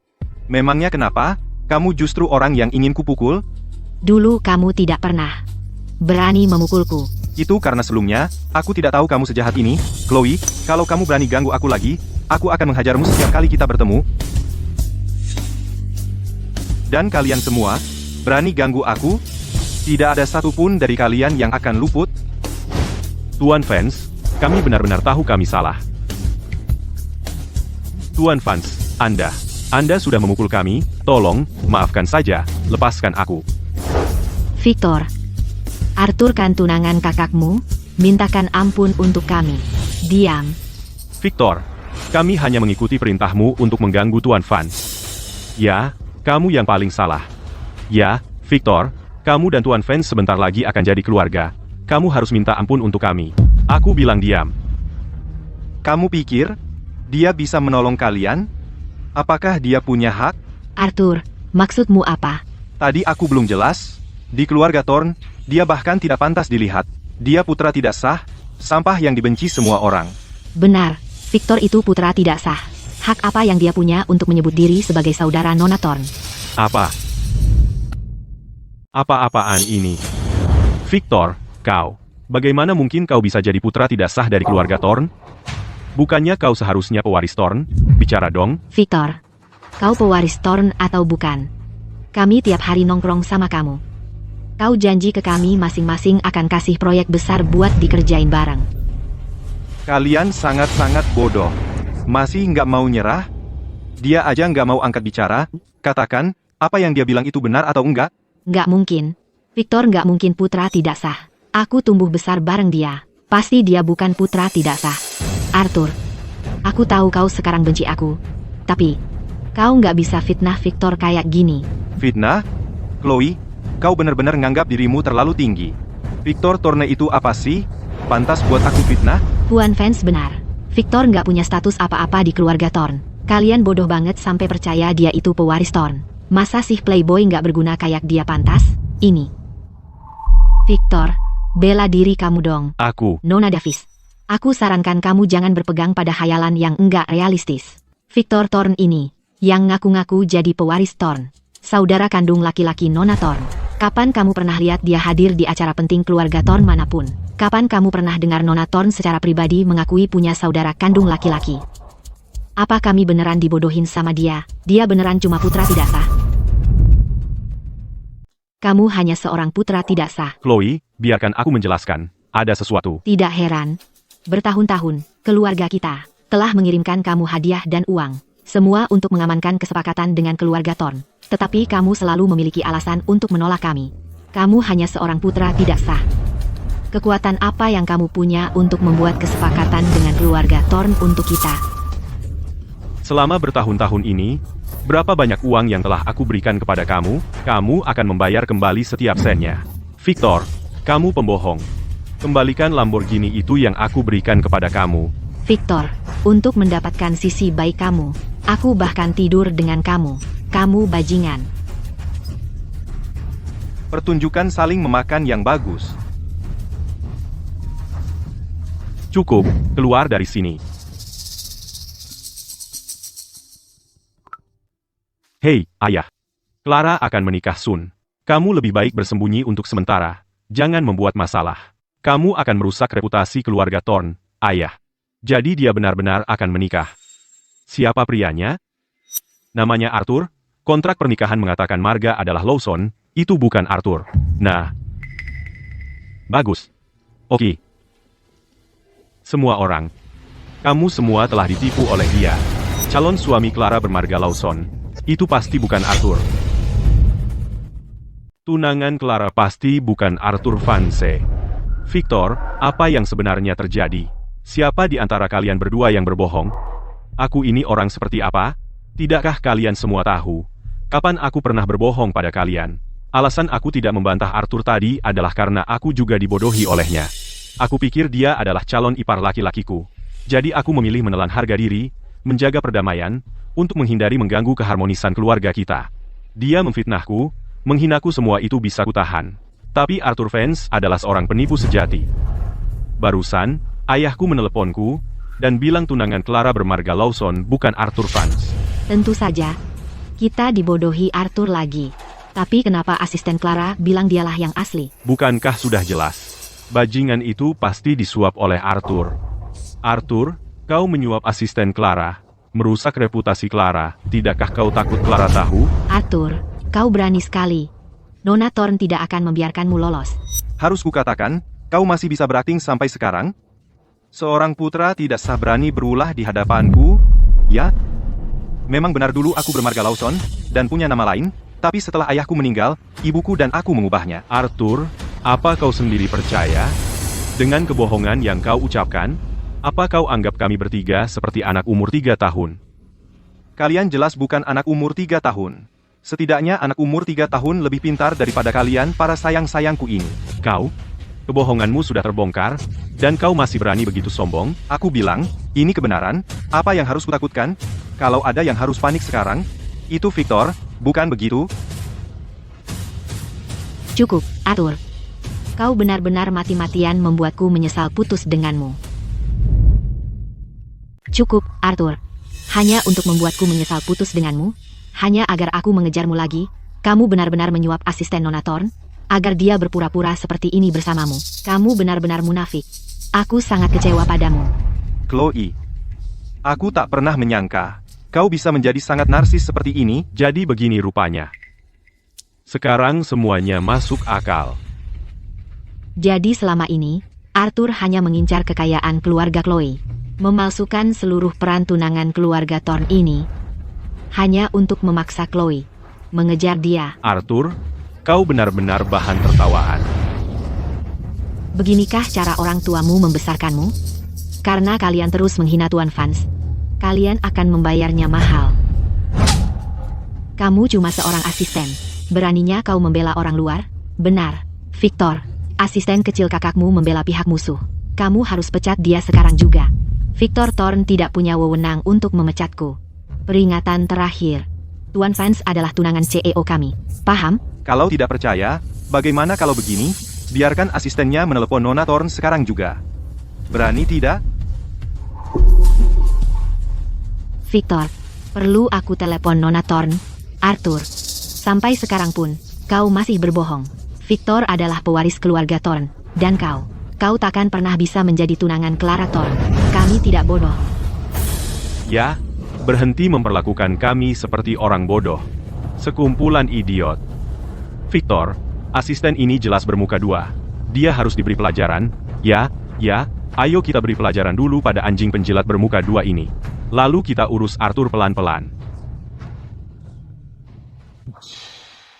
Memangnya kenapa? Kamu justru orang yang ingin kupukul? Dulu kamu tidak pernah berani memukulku. Itu karena sebelumnya, aku tidak tahu kamu sejahat ini. Chloe, kalau kamu berani ganggu aku lagi, aku akan menghajarmu setiap kali kita bertemu. Dan kalian semua, berani ganggu aku? Tidak ada satupun dari kalian yang akan luput. Tuan Vance, kami benar-benar tahu kami salah. Tuan Vance, Anda sudah memukul kami, tolong, maafkan saja, lepaskan aku. Victor, Arthur kan tunangan kakakmu, mintakan ampun untuk kami. Diam. Victor, kami hanya mengikuti perintahmu untuk mengganggu Tuan Vance. Ya, kamu yang paling salah. Ya, Victor, kamu dan Tuan Vance sebentar lagi akan jadi keluarga. Kamu harus minta ampun untuk kami. Aku bilang diam. Kamu pikir, Dia bisa menolong kalian? Apakah dia punya hak? Arthur, maksudmu apa? Tadi aku belum jelas. Di keluarga Thorn, dia bahkan tidak pantas dilihat. Dia putra tidak sah, sampah yang dibenci semua orang. Benar, Victor itu putra tidak sah. Hak apa yang dia punya untuk menyebut diri sebagai saudara Nona Thorn? Apa? Apa-apaan ini? Victor, kau. Bagaimana mungkin kau bisa jadi putra tidak sah dari keluarga Thorn? Bukannya kau seharusnya pewaris Thorn? Bicara dong. Victor, kau pewaris Thorn atau bukan? Kami tiap hari nongkrong sama kamu. Kau janji ke kami masing-masing akan kasih proyek besar buat dikerjain bareng. Kalian sangat-sangat bodoh. Masih nggak mau nyerah? Dia aja nggak mau angkat bicara. Katakan, apa yang dia bilang itu benar atau enggak? Nggak mungkin. Victor nggak mungkin putra tidak sah. Aku tumbuh besar bareng dia. Pasti dia bukan putra tidak sah. Arthur, aku tahu kau sekarang benci aku. Tapi, kau nggak bisa fitnah Victor kayak gini. Fitnah? Chloe, kau benar-benar nganggap dirimu terlalu tinggi. Victor Thorne itu apa sih? Pantas buat aku fitnah? Huan fans benar. Victor nggak punya status apa-apa di keluarga Thorn. Kalian bodoh banget sampai percaya dia itu pewaris Thorn. Masa sih playboy nggak berguna kayak dia pantas? Ini. Victor, bela diri kamu dong. Aku. Nona Davis. Aku sarankan kamu jangan berpegang pada khayalan yang enggak realistis. Victor Thorn ini, yang ngaku-ngaku jadi pewaris Thorn. Saudara kandung laki-laki Nona Thorn. Kapan kamu pernah lihat dia hadir di acara penting keluarga Thorn manapun? Kapan kamu pernah dengar Nona Thorn secara pribadi mengakui punya saudara kandung laki-laki? Apa kami beneran dibodohin sama dia? Dia beneran cuma putra tidak sah. Kamu hanya seorang putra tidak sah. Chloe, biarkan aku menjelaskan. Ada sesuatu. Tidak heran. Bertahun-tahun, keluarga kita telah mengirimkan kamu hadiah dan uang. Semua untuk mengamankan kesepakatan dengan keluarga Thorn. Tetapi kamu selalu memiliki alasan untuk menolak kami. Kamu hanya seorang putra tidak sah. Kekuatan apa yang kamu punya untuk membuat kesepakatan dengan keluarga Thorn untuk kita? Selama bertahun-tahun ini, berapa banyak uang yang telah aku berikan kepada kamu? Kamu akan membayar kembali setiap sennya. Victor, kamu pembohong. Kembalikan Lamborghini itu yang aku berikan kepada kamu. Victor, untuk mendapatkan sisi baik kamu, aku bahkan tidur dengan kamu. Kamu bajingan. Pertunjukan saling memakan yang bagus. Cukup, keluar dari sini. Hei, ayah. Clara akan menikah Sun. Kamu lebih baik bersembunyi untuk sementara. Jangan membuat masalah. Kamu akan merusak reputasi keluarga Thorn, ayah. Jadi dia benar-benar akan menikah. Siapa prianya? Namanya Arthur. Kontrak pernikahan mengatakan marga adalah Lawson, itu bukan Arthur. Nah. Bagus. Oke. Semua orang. Kamu semua telah ditipu oleh dia. Calon suami Clara bermarga Lawson. Itu pasti bukan Arthur. Tunangan Clara pasti bukan Arthur Vance. Victor, apa yang sebenarnya terjadi? Siapa di antara kalian berdua yang berbohong? Aku ini orang seperti apa? Tidakkah kalian semua tahu? Kapan aku pernah berbohong pada kalian? Alasan aku tidak membantah Arthur tadi adalah karena aku juga dibodohi olehnya. Aku pikir dia adalah calon ipar laki-lakiku. Jadi aku memilih menelan harga diri, menjaga perdamaian, untuk menghindari mengganggu keharmonisan keluarga kita. Dia memfitnahku, menghinaku, semua itu bisa kutahan. Tapi Arthur Vance adalah seorang penipu sejati. Barusan, ayahku meneleponku, dan bilang tunangan Clara bermarga Lawson bukan Arthur Vance. Tentu saja. Kita dibodohi Arthur lagi. Tapi kenapa asisten Clara bilang dialah yang asli? Bukankah sudah jelas? Bajingan itu pasti disuap oleh Arthur. Arthur, kau menyuap asisten Clara, merusak reputasi Clara. Tidakkah kau takut Clara tahu? Arthur, kau berani sekali. Nona Thorn tidak akan membiarkanmu lolos. Harus kukatakan, kau masih bisa berakting sampai sekarang? Seorang putra tidak sah berani berulah di hadapanku? Ya? Memang benar dulu aku bermarga Lawson, dan punya nama lain, tapi setelah ayahku meninggal, ibuku dan aku mengubahnya. Arthur, apa kau sendiri percaya? Dengan kebohongan yang kau ucapkan, apa kau anggap kami bertiga seperti anak umur 3 tahun? Kalian jelas bukan anak umur 3 tahun. Setidaknya anak umur 3 tahun lebih pintar daripada kalian para sayang-sayangku ini. Kau? kebohonganmu sudah terbongkar, dan kau masih berani begitu sombong? Aku bilang, ini kebenaran, apa yang harus kutakutkan? Kalau ada yang harus panik sekarang, itu Victor, bukan begitu? Cukup, Arthur. Kau benar-benar mati-matian membuatku menyesal putus denganmu. Cukup, Arthur. Hanya untuk membuatku menyesal putus denganmu? Hanya agar aku mengejarmu lagi? Kamu benar-benar menyuap asisten Nona Thorne? Agar dia berpura-pura seperti ini bersamamu. Kamu benar-benar munafik. Aku sangat kecewa padamu. Chloe, aku tak pernah menyangka kau bisa menjadi sangat narsis seperti ini. Jadi begini rupanya. Sekarang semuanya masuk akal. Jadi selama ini, Arthur hanya mengincar kekayaan keluarga Chloe. Memalsukan seluruh peran tunangan keluarga Thorne ini. Hanya untuk memaksa Chloe mengejar dia. Arthur, kau benar-benar bahan tertawaan. Beginikah cara orang tuamu membesarkanmu? Karena kalian terus menghina Tuan Vance, kalian akan membayarnya mahal. Kamu cuma seorang asisten. Beraninya kau membela orang luar? Benar, Victor. Asisten kecil kakakmu membela pihak musuh. Kamu harus pecat dia sekarang juga. Victor Thorne tidak punya wewenang untuk memecatku. Peringatan terakhir. Tuan Vance adalah tunangan CEO kami. Paham? Kalau tidak percaya, bagaimana kalau begini? Biarkan asistennya menelepon Nona Thorne sekarang juga. Berani tidak? Victor, perlu aku telepon Nona Thorne? Arthur, sampai sekarang pun, kau masih berbohong. Victor adalah pewaris keluarga Thorne, dan kau takkan pernah bisa menjadi tunangan Clara Thorne. Kami tidak bodoh. Ya, berhenti memperlakukan kami seperti orang bodoh. Sekumpulan idiot. Victor, asisten ini jelas bermuka dua. Dia harus diberi pelajaran. Ya, ayo kita beri pelajaran dulu pada anjing penjilat bermuka dua ini. Lalu kita urus Arthur pelan-pelan.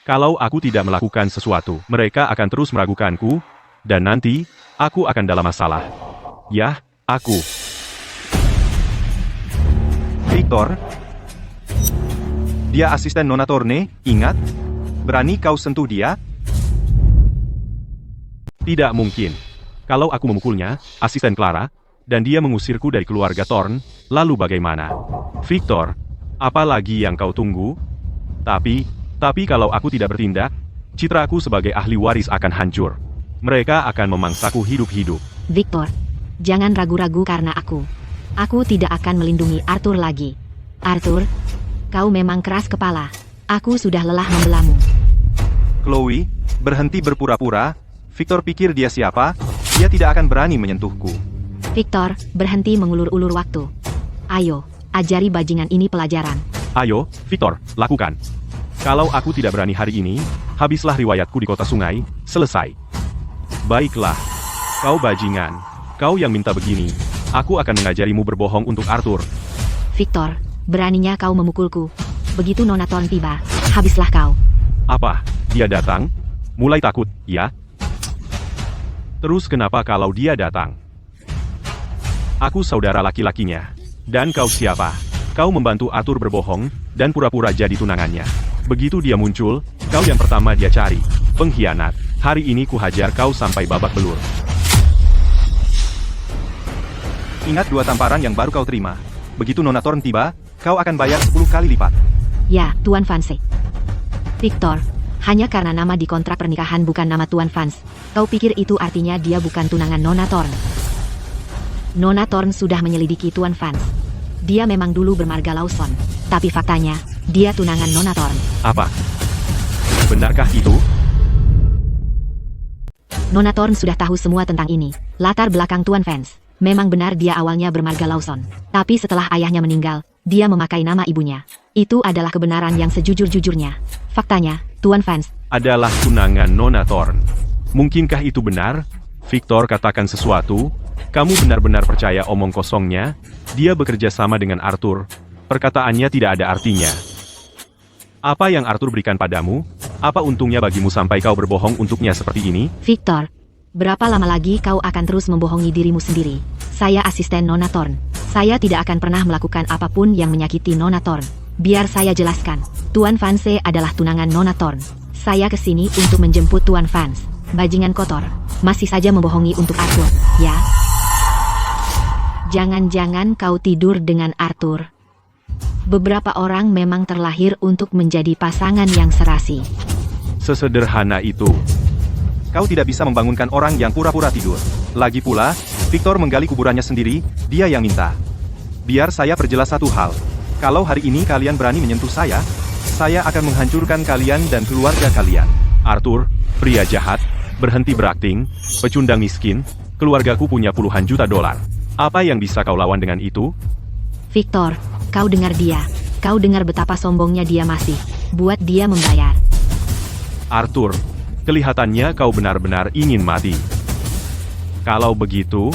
Kalau aku tidak melakukan sesuatu, mereka akan terus meragukanku, dan nanti, aku akan dalam masalah. Ya, aku. Victor, dia asisten Nona Thorne, ingat? Berani kau sentuh dia? Tidak mungkin. Kalau aku memukulnya, asisten Clara, dan dia mengusirku dari keluarga Thorne, lalu bagaimana? Victor, apa lagi yang kau tunggu? Tapi kalau aku tidak bertindak, citraku sebagai ahli waris akan hancur. Mereka akan memangsaku hidup-hidup. Victor, jangan ragu-ragu karena aku. Aku tidak akan melindungi Arthur lagi. Arthur, kau memang keras kepala. Aku sudah lelah membelamu. Chloe, berhenti berpura-pura. Victor pikir dia siapa? Dia tidak akan berani menyentuhku. Victor, berhenti mengulur-ulur waktu. Ayo, ajari bajingan ini pelajaran. Ayo, Victor, lakukan. Kalau aku tidak berani hari ini, habislah riwayatku di kota sungai, selesai. Baiklah, kau bajingan. Kau yang minta begini. Aku akan mengajarimu berbohong untuk Arthur. Victor, beraninya kau memukulku. Begitu Nona Thorne tiba, habislah kau. Apa? Dia datang? Mulai takut, ya? Terus kenapa kalau dia datang? Aku saudara laki-lakinya. Dan kau siapa? Kau membantu Arthur berbohong, dan pura-pura jadi tunangannya. Begitu dia muncul, kau yang pertama dia cari. Pengkhianat. Hari ini ku hajar kau sampai babak belur. Ingat 2 tamparan yang baru kau terima. Begitu Nona Thorne tiba, kau akan bayar 10 kali lipat. Ya, Tuan Vance. Victor, hanya karena nama di kontrak pernikahan bukan nama Tuan Vance, kau pikir itu artinya dia bukan tunangan Nona Thorne? Nona Thorne sudah menyelidiki Tuan Vance. Dia memang dulu bermarga Lawson, tapi faktanya, dia tunangan Nona Thorne. Apa? Benarkah itu? Nona Thorne sudah tahu semua tentang ini. Latar belakang Tuan Vance. Memang benar dia awalnya bermarga Lawson. Tapi setelah ayahnya meninggal, dia memakai nama ibunya. Itu adalah kebenaran yang sejujur-jujurnya. Faktanya, Tuan Vance Adalah tunangan Nona Thorne. Mungkinkah itu benar? Victor katakan sesuatu. Kamu benar-benar percaya omong kosongnya? Dia bekerja sama dengan Arthur. Perkataannya tidak ada artinya. Apa yang Arthur berikan padamu? Apa untungnya bagimu sampai kau berbohong untuknya seperti ini? Victor, berapa lama lagi kau akan terus membohongi dirimu sendiri? Saya asisten Nona Thorne. Saya tidak akan pernah melakukan apapun yang menyakiti Nona Thorne. Biar saya jelaskan. Tuan Vance adalah tunangan Nona Thorne. Saya kesini untuk menjemput Tuan Vance. Bajingan kotor, masih saja membohongi untuk Arthur, ya? Jangan-jangan kau tidur dengan Arthur. Beberapa orang memang terlahir untuk menjadi pasangan yang serasi. Sesederhana itu. Kau tidak bisa membangunkan orang yang pura-pura tidur. Lagi pula, Victor menggali kuburannya sendiri, dia yang minta. Biar saya perjelas satu hal. Kalau hari ini kalian berani menyentuh saya akan menghancurkan kalian dan keluarga kalian. Arthur, pria jahat, berhenti berakting, pecundang miskin, keluargaku punya puluhan juta dolar. Apa yang bisa kau lawan dengan itu? Victor, kau dengar dia. Kau dengar betapa sombongnya dia masih. Buat dia membayar. Arthur, kelihatannya kau benar-benar ingin mati. Kalau begitu,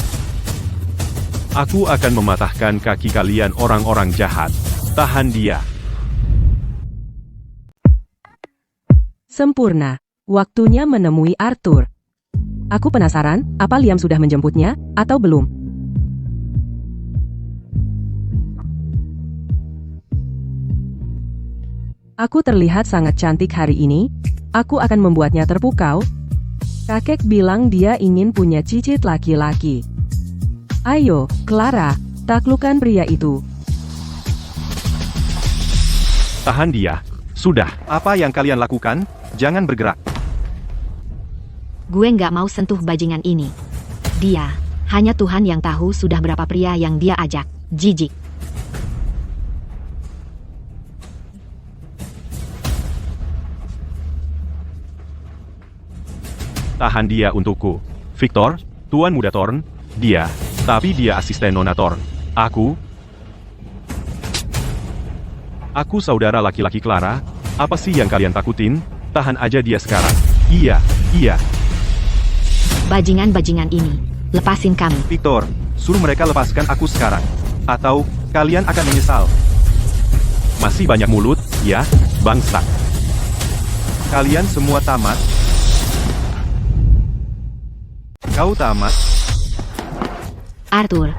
aku akan mematahkan kaki kalian orang-orang jahat. Tahan dia. Sempurna. Waktunya menemui Arthur. Aku penasaran, apa Liam sudah menjemputnya, atau belum? Aku terlihat sangat cantik hari ini. Aku akan membuatnya terpukau. Kakek bilang dia ingin punya cicit laki-laki. Ayo, Clara, taklukkan pria itu. Tahan dia. Sudah. Apa yang kalian lakukan? Jangan bergerak. Gue nggak mau sentuh bajingan ini. Dia, hanya Tuhan yang tahu sudah berapa pria yang dia ajak. Jijik. Tahan dia untukku. Victor, Tuan Muda Thorn, dia. Tapi dia asisten Nona Thorn. Aku saudara laki-laki Clara. Apa sih yang kalian takutin? Tahan aja dia sekarang. Iya. Bajingan-bajingan ini. Lepasin kami. Victor, suruh mereka lepaskan aku sekarang. Atau, kalian akan menyesal. Masih banyak mulut, ya, bangsa. Kalian semua tamat. Kau tamat. Arthur.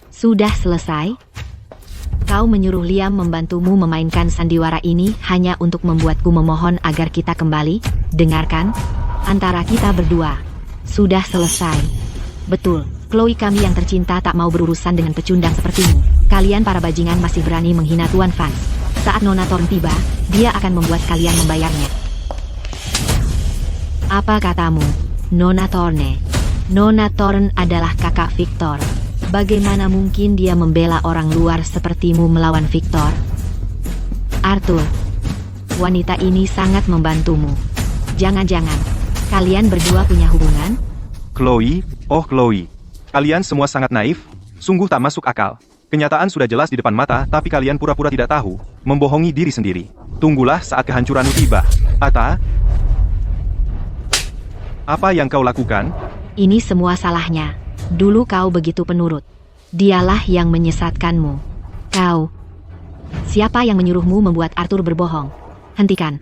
Sudah selesai? Kau menyuruh Liam membantumu memainkan sandiwara ini hanya untuk membuatku memohon agar kita kembali, dengarkan, antara kita berdua. Sudah selesai. Betul, Chloe kami yang tercinta tak mau berurusan dengan pecundang sepertimu. Kalian para bajingan masih berani menghina Tuan Vance. Saat Nona Thorn tiba, dia akan membuat kalian membayarnya. Apa katamu, Nona Thorne? Nona Thorn adalah kakak Victor. Bagaimana mungkin dia membela orang luar sepertimu melawan Victor? Arthur, wanita ini sangat membantumu. Jangan-jangan, kalian berdua punya hubungan? Chloe, oh Chloe. Kalian semua sangat naif, sungguh tak masuk akal. Kenyataan sudah jelas di depan mata, tapi kalian pura-pura tidak tahu, membohongi diri sendiri. Tunggulah saat kehancuranmu tiba. Apa yang kau lakukan? Ini semua salahnya. Dulu kau begitu penurut. Dialah yang menyesatkanmu. Kau. Siapa yang menyuruhmu membuat Arthur berbohong? Hentikan.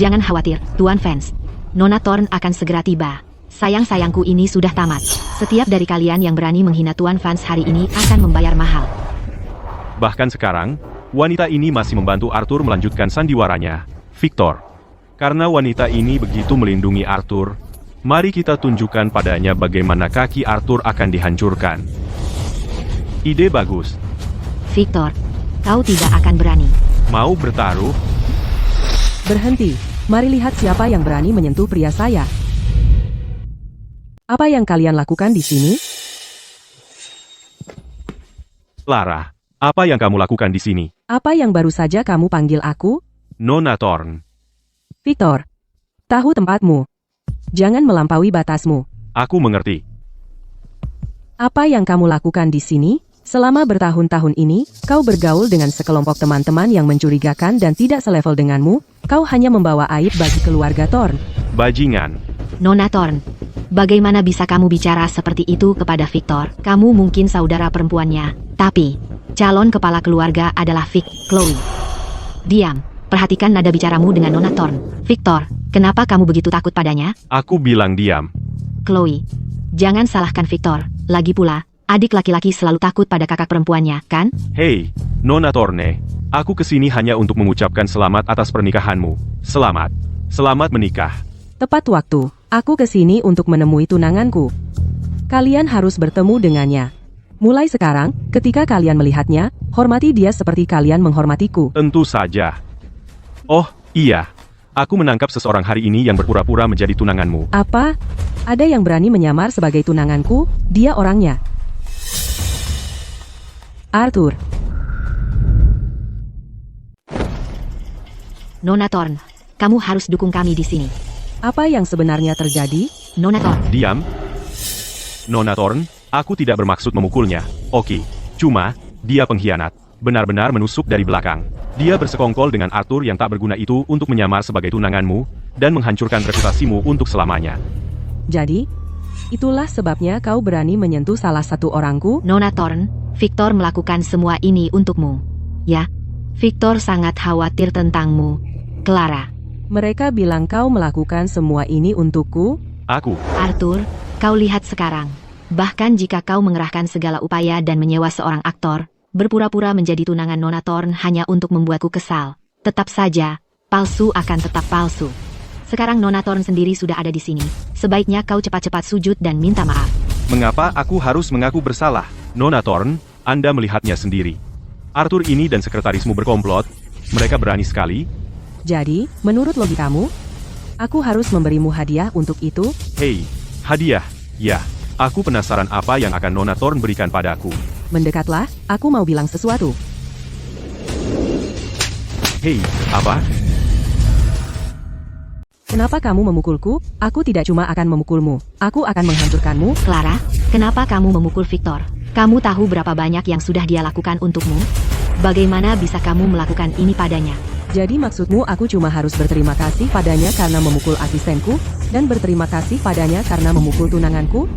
Jangan khawatir, Tuan Vance. Nona Thorn akan segera tiba. Sayang-sayangku ini sudah tamat. Setiap dari kalian yang berani menghina Tuan Vance hari ini akan membayar mahal. Bahkan sekarang, wanita ini masih membantu Arthur melanjutkan sandiwaranya, Victor. Karena wanita ini begitu melindungi Arthur, mari kita tunjukkan padanya bagaimana kaki Arthur akan dihancurkan. Ide bagus. Victor, kau tidak akan berani. Mau bertaruh? Berhenti. Mari lihat siapa yang berani menyentuh pria saya. Apa yang kalian lakukan di sini? Clara, apa yang kamu lakukan di sini? Apa yang baru saja kamu panggil aku? Nona Thorn. Victor, tahu tempatmu. Jangan melampaui batasmu. Aku mengerti. Apa yang kamu lakukan di sini? Selama bertahun-tahun ini, kau bergaul dengan sekelompok teman-teman yang mencurigakan dan tidak selevel denganmu. Kau hanya membawa aib bagi keluarga Thorn. Bajingan. Nona Thorn, bagaimana bisa kamu bicara seperti itu kepada Victor? Kamu mungkin saudara perempuannya, tapi calon kepala keluarga adalah Chloe. Diam, perhatikan nada bicaramu dengan Nona Thorn. Victor, kenapa kamu begitu takut padanya? Aku bilang diam. Chloe, jangan salahkan Victor. Lagi pula, adik laki-laki selalu takut pada kakak perempuannya, kan? Hei, Nona Thorne. Aku kesini hanya untuk mengucapkan selamat atas pernikahanmu. Selamat. Selamat menikah. Tepat waktu. Aku kesini untuk menemui tunanganku. Kalian harus bertemu dengannya. Mulai sekarang, ketika kalian melihatnya, hormati dia seperti kalian menghormatiku. Tentu saja. Oh, iya. Aku menangkap seseorang hari ini yang berpura-pura menjadi tunanganmu. Apa? Ada yang berani menyamar sebagai tunanganku? Dia orangnya. Arthur. Nona Thorn, kamu harus dukung kami di sini. Apa yang sebenarnya terjadi? Nona Thorn, Diam. Nona Thorn, aku tidak bermaksud memukulnya. Oke. Cuma, dia pengkhianat. Benar-benar menusuk dari belakang. Dia bersekongkol dengan Arthur yang tak berguna itu untuk menyamar sebagai tunanganmu, dan menghancurkan reputasimu untuk selamanya. Jadi, itulah sebabnya kau berani menyentuh salah satu orangku? Nona Thorn, Victor melakukan semua ini untukmu. Ya, Victor sangat khawatir tentangmu. Clara. Mereka bilang kau melakukan semua ini untukku? Aku. Arthur, kau lihat sekarang. Bahkan jika kau mengerahkan segala upaya dan menyewa seorang aktor, berpura-pura menjadi tunangan Nona Thorn hanya untuk membuatku kesal. Tetap saja, palsu akan tetap palsu. Sekarang Nona Thorn sendiri sudah ada di sini. Sebaiknya kau cepat-cepat sujud dan minta maaf. Mengapa aku harus mengaku bersalah? Nona Thorn, Anda melihatnya sendiri. Arthur ini dan sekretarismu berkomplot. Mereka berani sekali. Jadi, menurut logikamu, aku harus memberimu hadiah untuk itu? Hei, hadiah. Ya, aku penasaran apa yang akan Nona Thorn berikan padaku. Mendekatlah, aku mau bilang sesuatu. Hei, apa? Kenapa kamu memukulku? Aku tidak cuma akan memukulmu, aku akan menghancurkanmu. Clara, kenapa kamu memukul Victor? Kamu tahu berapa banyak yang sudah dia lakukan untukmu? Bagaimana bisa kamu melakukan ini padanya? Jadi maksudmu aku cuma harus berterima kasih padanya karena memukul asistenku, dan berterima kasih padanya karena memukul tunanganku?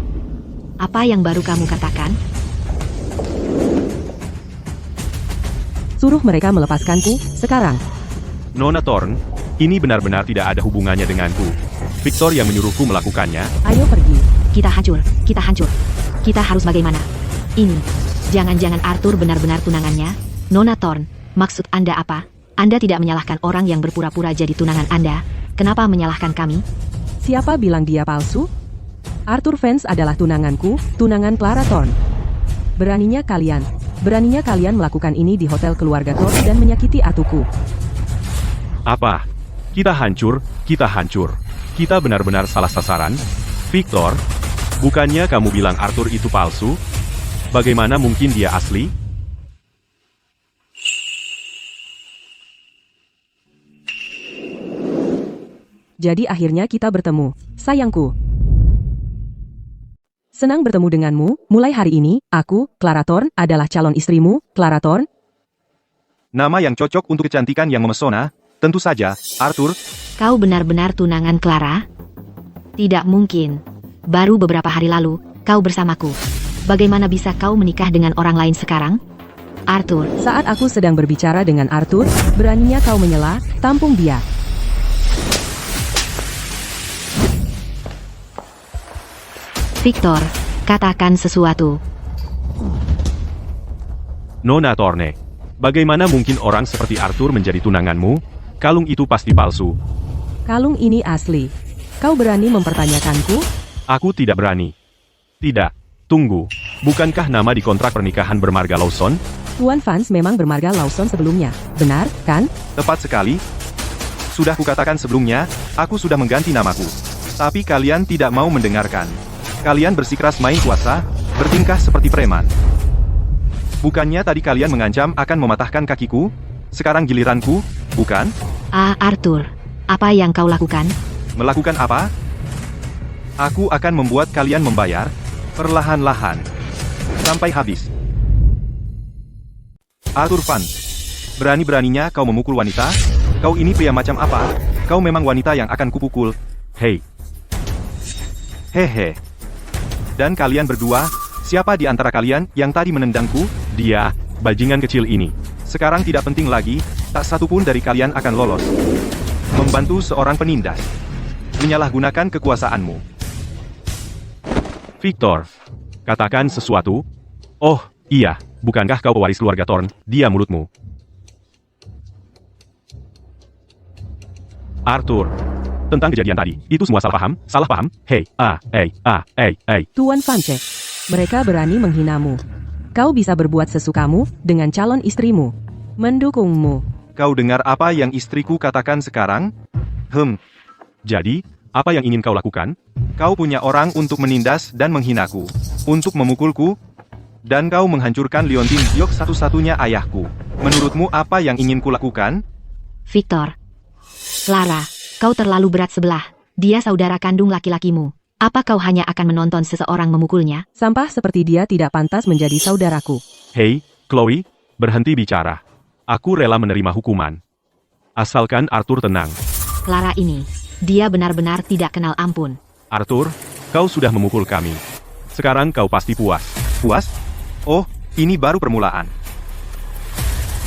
Apa yang baru kamu katakan? Suruh mereka melepaskanku, sekarang. Nona Thorn, ini benar-benar tidak ada hubungannya denganku. Victor yang menyuruhku melakukannya. Ayo pergi. Kita hancur, kita hancur. Kita harus bagaimana? Ini, jangan-jangan Arthur benar-benar tunangannya? Nona Thorn, maksud Anda apa? Anda tidak menyalahkan orang yang berpura-pura jadi tunangan Anda. Kenapa menyalahkan kami? Siapa bilang dia palsu? Arthur Vance adalah tunanganku, tunangan Clara Thorn. Beraninya kalian melakukan ini di hotel keluarga Thorn dan menyakiti atuku. Apa? Kita hancur, kita hancur. Kita benar-benar salah sasaran. Victor, bukannya kamu bilang Arthur itu palsu? Bagaimana mungkin dia asli? Jadi akhirnya kita bertemu, sayangku. Senang bertemu denganmu. Mulai hari ini, aku, Clara Thorn, adalah calon istrimu, Clara Thorn. Nama yang cocok untuk kecantikan yang memesona, tentu saja, Arthur. Kau benar-benar tunangan Clara? Tidak mungkin. Baru beberapa hari lalu, kau bersamaku. Bagaimana bisa kau menikah dengan orang lain sekarang? Arthur. Saat aku sedang berbicara dengan Arthur, beraninya kau menyela, tampung dia. Victor, katakan sesuatu. Nona Thorne, bagaimana mungkin orang seperti Arthur menjadi tunanganmu? Kalung itu pasti palsu. Kalung ini asli. Kau berani mempertanyakanku? Aku tidak berani. Tidak. Tunggu. Bukankah nama di kontrak pernikahan bermarga Lawson? Tuan Vance memang bermarga Lawson sebelumnya. Benar, kan? Tepat sekali. Sudah kukatakan sebelumnya, aku sudah mengganti namaku. Tapi kalian tidak mau mendengarkan. Kalian bersikeras main kuasa, bertingkah seperti preman. Bukannya tadi kalian mengancam akan mematahkan kakiku? Sekarang giliranku, bukan? Arthur, apa yang kau lakukan? Melakukan apa? Aku akan membuat kalian membayar, perlahan-lahan, sampai habis. Arthur Vance, berani-beraninya kau memukul wanita? Kau ini pria macam apa? Kau memang wanita yang akan kupukul. Hei. Hehe. Dan kalian berdua, siapa di antara kalian yang tadi menendangku? Dia, bajingan kecil ini. Sekarang tidak penting lagi, tak satu pun dari kalian akan lolos. Membantu seorang penindas. Menyalahgunakan kekuasaanmu. Victor, katakan sesuatu. Oh, iya, bukankah kau pewaris keluarga Thorn? Dia mulutmu. Arthur, Tentang kejadian tadi, itu semua salah paham, hei, Tuan Fancek, mereka berani menghinamu. Kau bisa berbuat sesukamu dengan calon istrimu. Mendukungmu. Kau dengar apa yang istriku katakan sekarang? Jadi, apa yang ingin kau lakukan? Kau punya orang untuk menindas dan menghinaku, untuk memukulku, dan kau menghancurkan liontin giok satu-satunya ayahku. Menurutmu apa yang ingin kulakukan? Victor. Clara, kau terlalu berat sebelah. Dia saudara kandung laki-lakimu. Apa kau hanya akan menonton seseorang memukulnya? Sampah seperti dia tidak pantas menjadi saudaraku. Hei, Chloe, berhenti bicara. Aku rela menerima hukuman. Asalkan Arthur tenang. Clara ini, dia benar-benar tidak kenal ampun. Arthur, kau sudah memukul kami. Sekarang kau pasti puas. Puas? Oh, ini baru permulaan.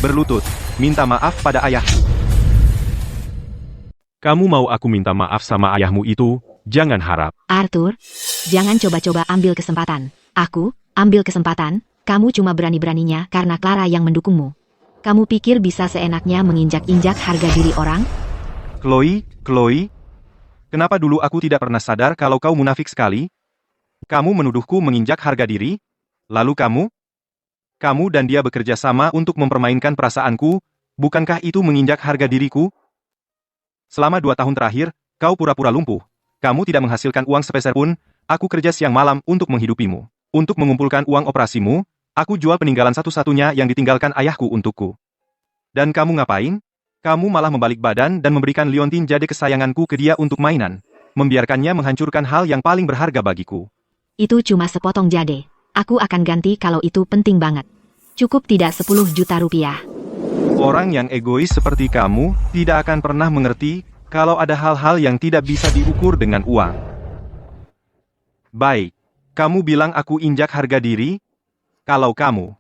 Berlutut, minta maaf pada ayahku. Kamu mau aku minta maaf sama ayahmu itu? Jangan harap. Arthur, jangan coba-coba ambil kesempatan. Aku, ambil kesempatan, kamu cuma berani-beraninya karena Clara yang mendukungmu. Kamu pikir bisa seenaknya menginjak-injak harga diri orang? Chloe, kenapa dulu aku tidak pernah sadar kalau kau munafik sekali? Kamu menuduhku menginjak harga diri? Lalu kamu dan dia bekerja sama untuk mempermainkan perasaanku, bukankah itu menginjak harga diriku? Selama 2 tahun terakhir, kau pura-pura lumpuh. Kamu tidak menghasilkan uang sepeser pun, aku kerja siang malam untuk menghidupimu. Untuk mengumpulkan uang operasimu, aku jual peninggalan satu-satunya yang ditinggalkan ayahku untukku. Dan kamu ngapain? Kamu malah membalik badan dan memberikan liontin jade kesayanganku ke dia untuk mainan. Membiarkannya menghancurkan hal yang paling berharga bagiku. Itu cuma sepotong jade. Aku akan ganti kalau itu penting banget. Cukup tidak 10 juta rupiah. Orang yang egois seperti kamu tidak akan pernah mengerti kalau ada hal-hal yang tidak bisa diukur dengan uang. Baik, kamu bilang aku injak harga diri? Kalau kamu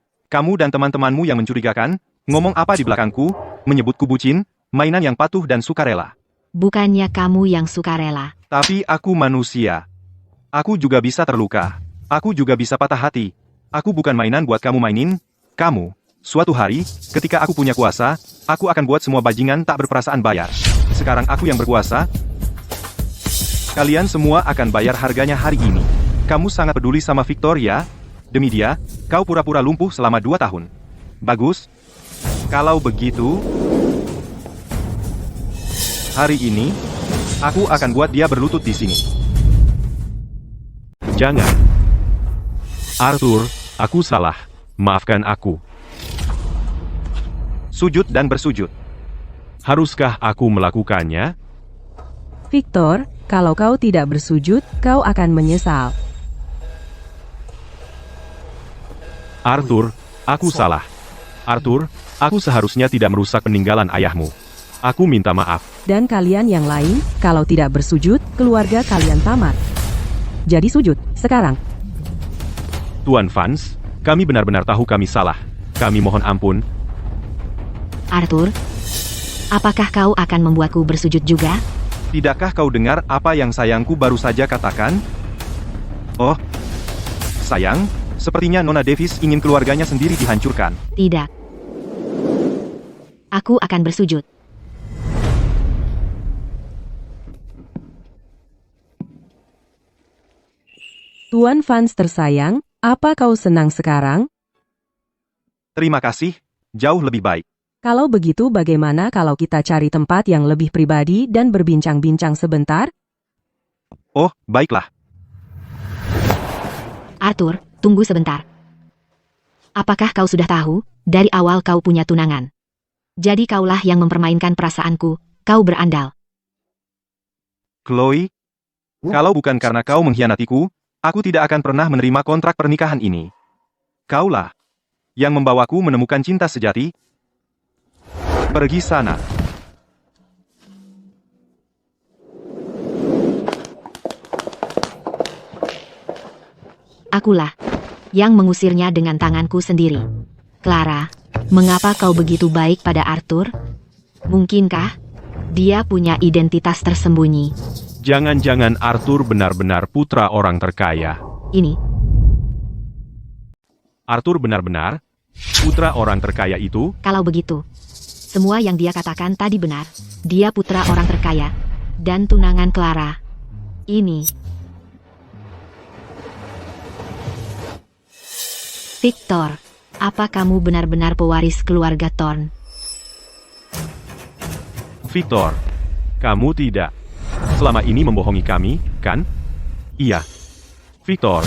dan teman-temanmu yang mencurigakan, ngomong apa di belakangku, menyebutku bucin, mainan yang patuh dan sukarela. Bukannya kamu yang sukarela. Tapi aku manusia. Aku juga bisa terluka. Aku juga bisa patah hati. Aku bukan mainan buat kamu mainin. Kamu, suatu hari, ketika aku punya kuasa, aku akan buat semua bajingan tak berperasaan bayar. Sekarang aku yang berkuasa. Kalian semua akan bayar harganya hari ini. Kamu sangat peduli sama Victor ya? Demi dia, kau pura-pura lumpuh selama 2 tahun. Bagus. Kalau begitu, hari ini, aku akan buat dia berlutut di sini. Jangan. Arthur, aku salah. Maafkan aku. Sujud dan bersujud. Haruskah aku melakukannya? Victor, kalau kau tidak bersujud, kau akan menyesal. Arthur, aku salah. Arthur, aku seharusnya tidak merusak peninggalan ayahmu. Aku minta maaf. Dan kalian yang lain, kalau tidak bersujud, keluarga kalian tamat. Jadi sujud, sekarang. Tuan Vance, kami benar-benar tahu kami salah. Kami mohon ampun. Arthur, apakah kau akan membuatku bersujud juga? Tidakkah kau dengar apa yang sayangku baru saja katakan? Oh, sayang, sepertinya Nona Davis ingin keluarganya sendiri dihancurkan. Tidak. Aku akan bersujud. Tuan Vance tersayang, apa kau senang sekarang? Terima kasih, jauh lebih baik. Kalau begitu bagaimana kalau kita cari tempat yang lebih pribadi dan berbincang-bincang sebentar? Oh, baiklah. Arthur, tunggu sebentar. Apakah kau sudah tahu, dari awal kau punya tunangan? Jadi kaulah yang mempermainkan perasaanku, kau berandal. Chloe, kalau bukan karena kau mengkhianatiku, aku tidak akan pernah menerima kontrak pernikahan ini. Kaulah yang membawaku menemukan cinta sejati. Pergi sana. Akulah yang mengusirnya dengan tanganku sendiri. Clara, mengapa kau begitu baik pada Arthur? Mungkinkah dia punya identitas tersembunyi? Jangan-jangan Arthur benar-benar putra orang terkaya. Ini, Arthur benar-benar putra orang terkaya itu? kalau begitu, semua yang dia katakan tadi benar. Dia putra orang terkaya. dan tunangan Clara. Ini. Victor, apa kamu benar-benar pewaris keluarga Thorne? Victor, kamu tidak selama ini membohongi kami, kan? Iya. Victor,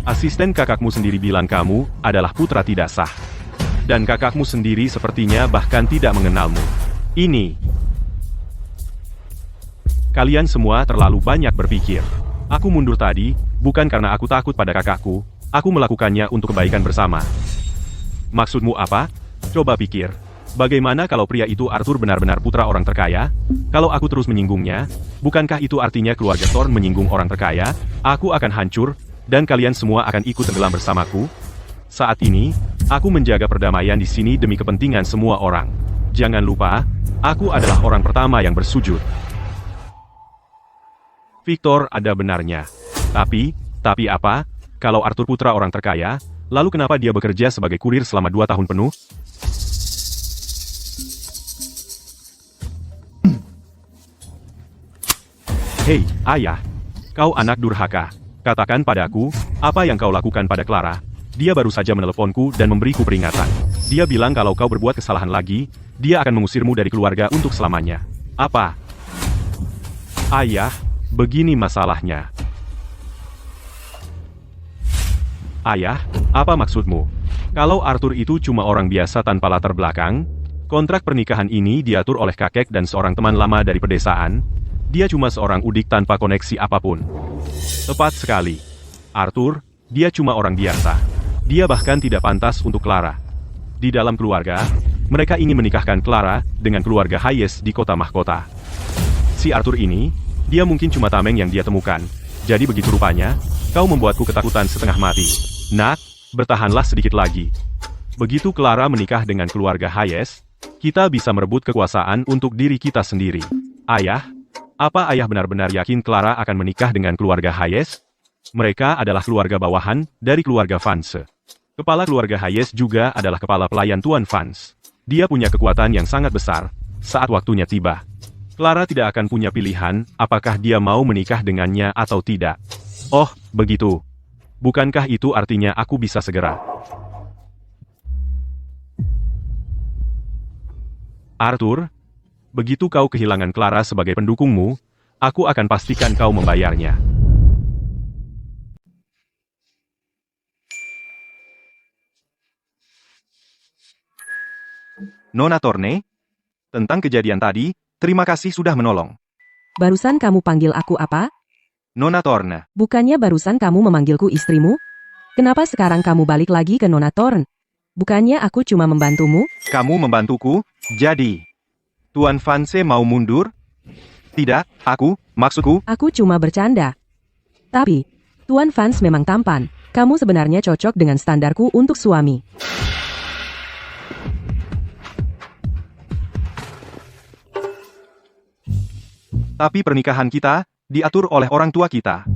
asisten kakakmu sendiri bilang kamu adalah putra tidak sah. Dan kakakmu sendiri sepertinya bahkan tidak mengenalmu. Ini. Kalian semua terlalu banyak berpikir. Aku mundur tadi, bukan karena aku takut pada kakakku. Aku melakukannya untuk kebaikan bersama. Maksudmu apa? Coba pikir. Bagaimana kalau pria itu Arthur benar-benar putra orang terkaya? Kalau aku terus menyinggungnya, bukankah itu artinya keluarga Thorne menyinggung orang terkaya? Aku akan hancur, dan kalian semua akan ikut tenggelam bersamaku. Saat ini, aku menjaga perdamaian di sini demi kepentingan semua orang. Jangan lupa, aku adalah orang pertama yang bersujud. Victor ada benarnya. Tapi apa? Kalau Arthur putra orang terkaya, lalu kenapa dia bekerja sebagai kurir selama 2 tahun penuh? Hei, ayah. Kau anak durhaka. Katakan padaku, apa yang kau lakukan pada Clara? Dia baru saja meneleponku dan memberiku peringatan. Dia bilang kalau kau berbuat kesalahan lagi, dia akan mengusirmu dari keluarga untuk selamanya. Apa? Ayah, begini masalahnya. Ayah, apa maksudmu? Kalau Arthur itu cuma orang biasa tanpa latar belakang, kontrak pernikahan ini diatur oleh kakek dan seorang teman lama dari pedesaan. Dia cuma seorang udik tanpa koneksi apapun. Tepat sekali. Arthur, dia cuma orang biasa. Dia bahkan tidak pantas untuk Clara. Di dalam keluarga, mereka ingin menikahkan Clara dengan keluarga Hayes di kota mahkota. Si Arthur ini, dia mungkin cuma tameng yang dia temukan. Jadi begitu rupanya, kau membuatku ketakutan setengah mati. Nak, bertahanlah sedikit lagi. Begitu Clara menikah dengan keluarga Hayes, kita bisa merebut kekuasaan untuk diri kita sendiri. Ayah, apa ayah benar-benar yakin Clara akan menikah dengan keluarga Hayes? Mereka adalah keluarga bawahan dari keluarga Vance. Kepala keluarga Hayes juga adalah kepala pelayan Tuan Vance. Dia punya kekuatan yang sangat besar saat waktunya tiba. Clara tidak akan punya pilihan apakah dia mau menikah dengannya atau tidak. Oh, begitu. Bukankah itu artinya aku bisa segera? Arthur, begitu kau kehilangan Clara sebagai pendukungmu, aku akan pastikan kau membayarnya. Nona Thorne, tentang kejadian tadi, terima kasih sudah menolong. Barusan kamu panggil aku apa? Nona Thorne, Bukannya barusan kamu memanggilku istrimu? Kenapa sekarang kamu balik lagi ke Nona Thorne? Bukannya aku cuma membantumu? kamu membantuku, jadi Tuan Vance mau mundur? Tidak, maksudku, Aku cuma bercanda. Tapi, Tuan Vance memang tampan. Kamu sebenarnya cocok dengan standarku untuk suami. tapi pernikahan kita diatur oleh orang tua kita.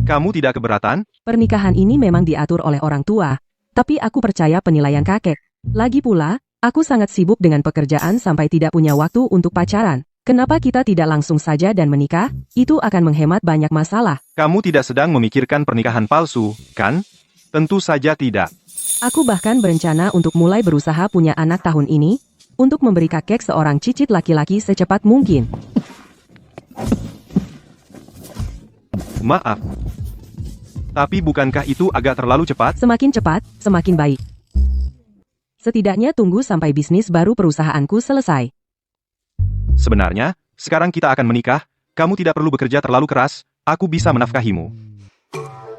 Kamu tidak keberatan? Pernikahan ini memang diatur oleh orang tua, tapi aku percaya penilaian kakek. Lagi pula, aku sangat sibuk dengan pekerjaan sampai tidak punya waktu untuk pacaran. Kenapa kita tidak langsung saja dan menikah? Itu akan menghemat banyak masalah. Kamu tidak sedang memikirkan pernikahan palsu, kan? Tentu saja tidak. Aku bahkan berencana untuk mulai berusaha punya anak tahun ini, untuk memberi kakek seorang cicit laki-laki secepat mungkin. Maaf. Tapi bukankah itu agak terlalu cepat? Semakin cepat, semakin baik. Setidaknya tunggu sampai bisnis baru perusahaanku selesai. Sebenarnya, sekarang kita akan menikah, kamu tidak perlu bekerja terlalu keras, aku bisa menafkahimu.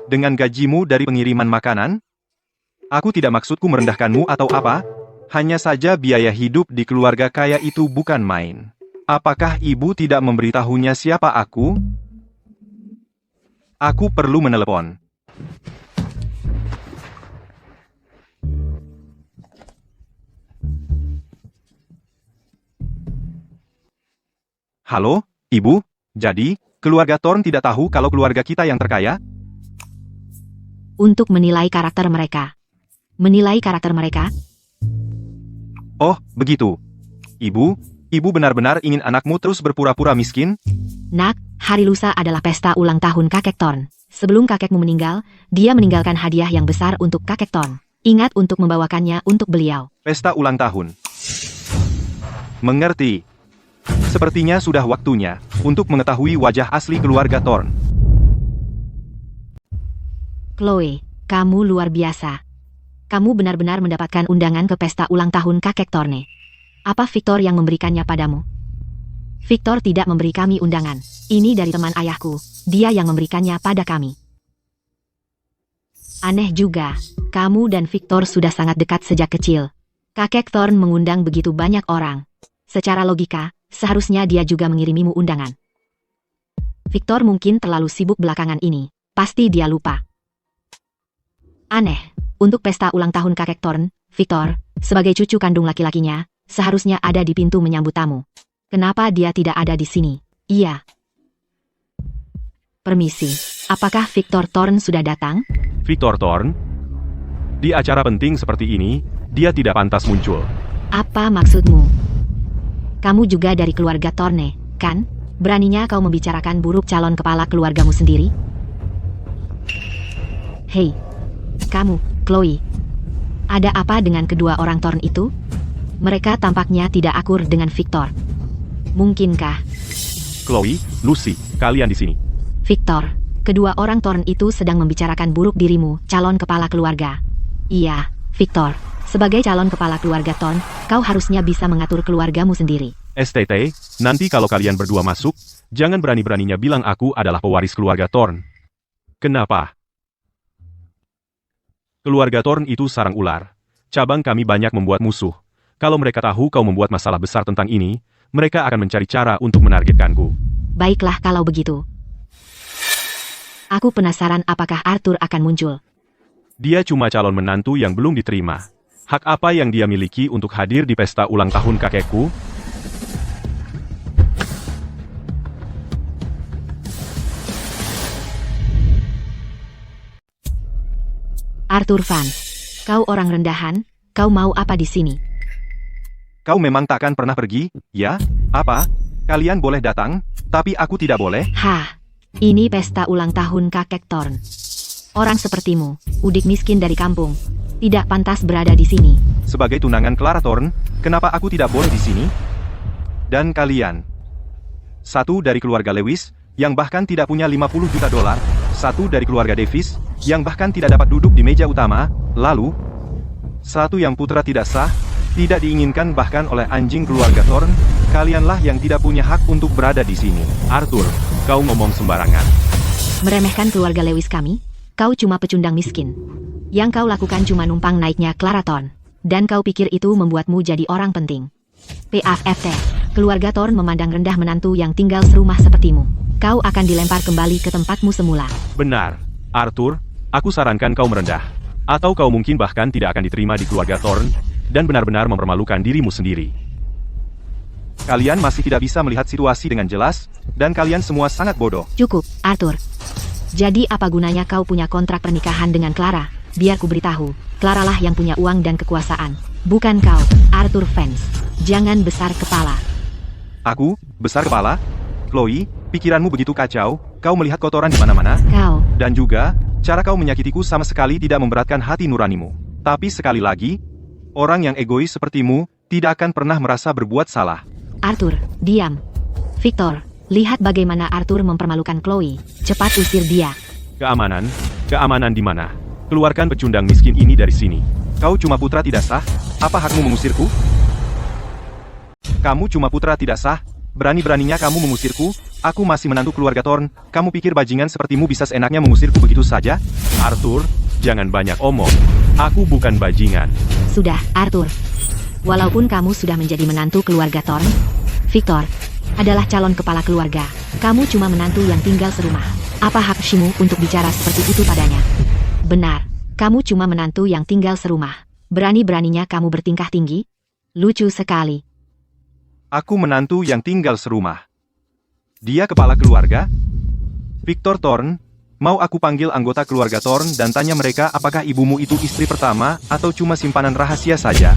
Dengan gajimu dari pengiriman makanan? Aku tidak maksudku merendahkanmu atau apa, hanya saja biaya hidup di keluarga kaya itu bukan main. Apakah ibu tidak memberitahunya siapa aku? Aku perlu menelepon. Halo, Ibu? Jadi, keluarga Thorne tidak tahu kalau keluarga kita yang terkaya? Untuk menilai karakter mereka. Menilai karakter mereka? Oh, begitu. Ibu, Ibu benar-benar ingin anakmu terus berpura-pura miskin? Nak, hari lusa adalah pesta ulang tahun kakek Thorn. Sebelum kakekmu meninggal, dia meninggalkan hadiah yang besar untuk kakek Thorn. Ingat untuk membawakannya untuk beliau. Pesta ulang tahun. Mengerti. Sepertinya sudah waktunya untuk mengetahui wajah asli keluarga Thorn. Chloe, kamu luar biasa. Kamu benar-benar mendapatkan undangan ke pesta ulang tahun kakek Thorne. Apa Victor yang memberikannya padamu? Victor tidak memberi kami undangan. Ini dari teman ayahku. Dia yang memberikannya pada kami. Aneh juga, kamu dan Victor sudah sangat dekat sejak kecil. Kakek Thorn mengundang begitu banyak orang. Secara logika, seharusnya dia juga mengirimimu undangan. Victor mungkin terlalu sibuk belakangan ini. Pasti dia lupa. Aneh, untuk pesta ulang tahun kakek Thorn, Victor, sebagai cucu kandung laki-lakinya, seharusnya ada di pintu menyambut tamu. Kenapa dia tidak ada di sini? Iya. Permisi, apakah Victor Thorn sudah datang? Victor Thorn? Di acara penting seperti ini, dia tidak pantas muncul. Apa maksudmu? Kamu juga dari keluarga Thorne, kan? Beraninya kau membicarakan buruk calon kepala keluargamu sendiri? Hei, kamu, Chloe. Ada apa dengan kedua orang Thorn itu? Mereka tampaknya tidak akur dengan Victor. Mungkinkah? Chloe, Lucy, kalian di sini. Victor, kedua orang Thorn itu sedang membicarakan buruk dirimu, calon kepala keluarga. Iya, Victor. Sebagai calon kepala keluarga Thorn, kau harusnya bisa mengatur keluargamu sendiri. STT, nanti kalau kalian berdua masuk, jangan berani-beraninya bilang aku adalah pewaris keluarga Thorn. Kenapa? Keluarga Thorn itu sarang ular. Cabang kami banyak membuat musuh. Kalau mereka tahu kau membuat masalah besar tentang ini, mereka akan mencari cara untuk menargetkanku. Baiklah kalau begitu. Aku penasaran apakah Arthur akan muncul. Dia cuma calon menantu yang belum diterima. Hak apa yang dia miliki untuk hadir di pesta ulang tahun kakekku? Arthur Van, kau orang rendahan, kau mau apa di sini? Kau memang takkan pernah pergi, ya? Apa? Kalian boleh datang, tapi aku tidak boleh? Hah, ini pesta ulang tahun kakek Thorn. Orang sepertimu, udik miskin dari kampung, tidak pantas berada di sini. Sebagai tunangan Clara Thorn, kenapa aku tidak boleh di sini? Dan kalian? Satu dari keluarga Lewis, yang bahkan tidak punya 50 juta dolar, satu dari keluarga Davis, yang bahkan tidak dapat duduk di meja utama, lalu, satu yang putra tidak sah, tidak diinginkan bahkan oleh anjing keluarga Thorn, kalianlah yang tidak punya hak untuk berada di sini. Arthur, kau ngomong sembarangan. Meremehkan keluarga Lewis kami? Kau cuma pecundang miskin. Yang kau lakukan cuma numpang naiknya Clara Thorn. Dan kau pikir itu membuatmu jadi orang penting. PAFT, keluarga Thorn memandang rendah menantu yang tinggal serumah sepertimu. Kau akan dilempar kembali ke tempatmu semula. Benar. Arthur, aku sarankan kau merendah. Atau kau mungkin bahkan tidak akan diterima di keluarga Thorn, dan benar-benar mempermalukan dirimu sendiri. Kalian masih tidak bisa melihat situasi dengan jelas, dan kalian semua sangat bodoh. Cukup, Arthur. Jadi apa gunanya kau punya kontrak pernikahan dengan Clara? Biar ku beritahu, Clara lah yang punya uang dan kekuasaan. Bukan kau, Arthur Vance. Jangan besar kepala. Aku, besar kepala? Chloe, pikiranmu begitu kacau, kau melihat kotoran di mana-mana? Kau, Dan juga, cara kau menyakitiku sama sekali tidak memberatkan hati nuranimu. Tapi sekali lagi, orang yang egois sepertimu, tidak akan pernah merasa berbuat salah. Arthur, diam. Victor, lihat bagaimana Arthur mempermalukan Chloe. Cepat usir dia. Keamanan? Keamanan di mana? Keluarkan pecundang miskin ini dari sini. Kau cuma putra tidak sah, apa hakmu mengusirku? Kamu cuma putra tidak sah, berani-beraninya kamu mengusirku, aku masih menantu keluarga Thorn, kamu pikir bajingan sepertimu bisa seenaknya mengusirku begitu saja? Arthur, jangan banyak omong. Aku bukan bajingan. Sudah, Arthur. Walaupun kamu sudah menjadi menantu keluarga Thorn, Victor adalah calon kepala keluarga. Kamu cuma menantu yang tinggal serumah. Apa hak Shimu untuk bicara seperti itu padanya? Benar, kamu cuma menantu yang tinggal serumah. Berani-beraninya kamu bertingkah tinggi? Lucu sekali. Aku menantu yang tinggal serumah. Dia kepala keluarga? Victor Thorn, mau aku panggil anggota keluarga Thorn dan tanya mereka apakah ibumu itu istri pertama atau cuma simpanan rahasia saja?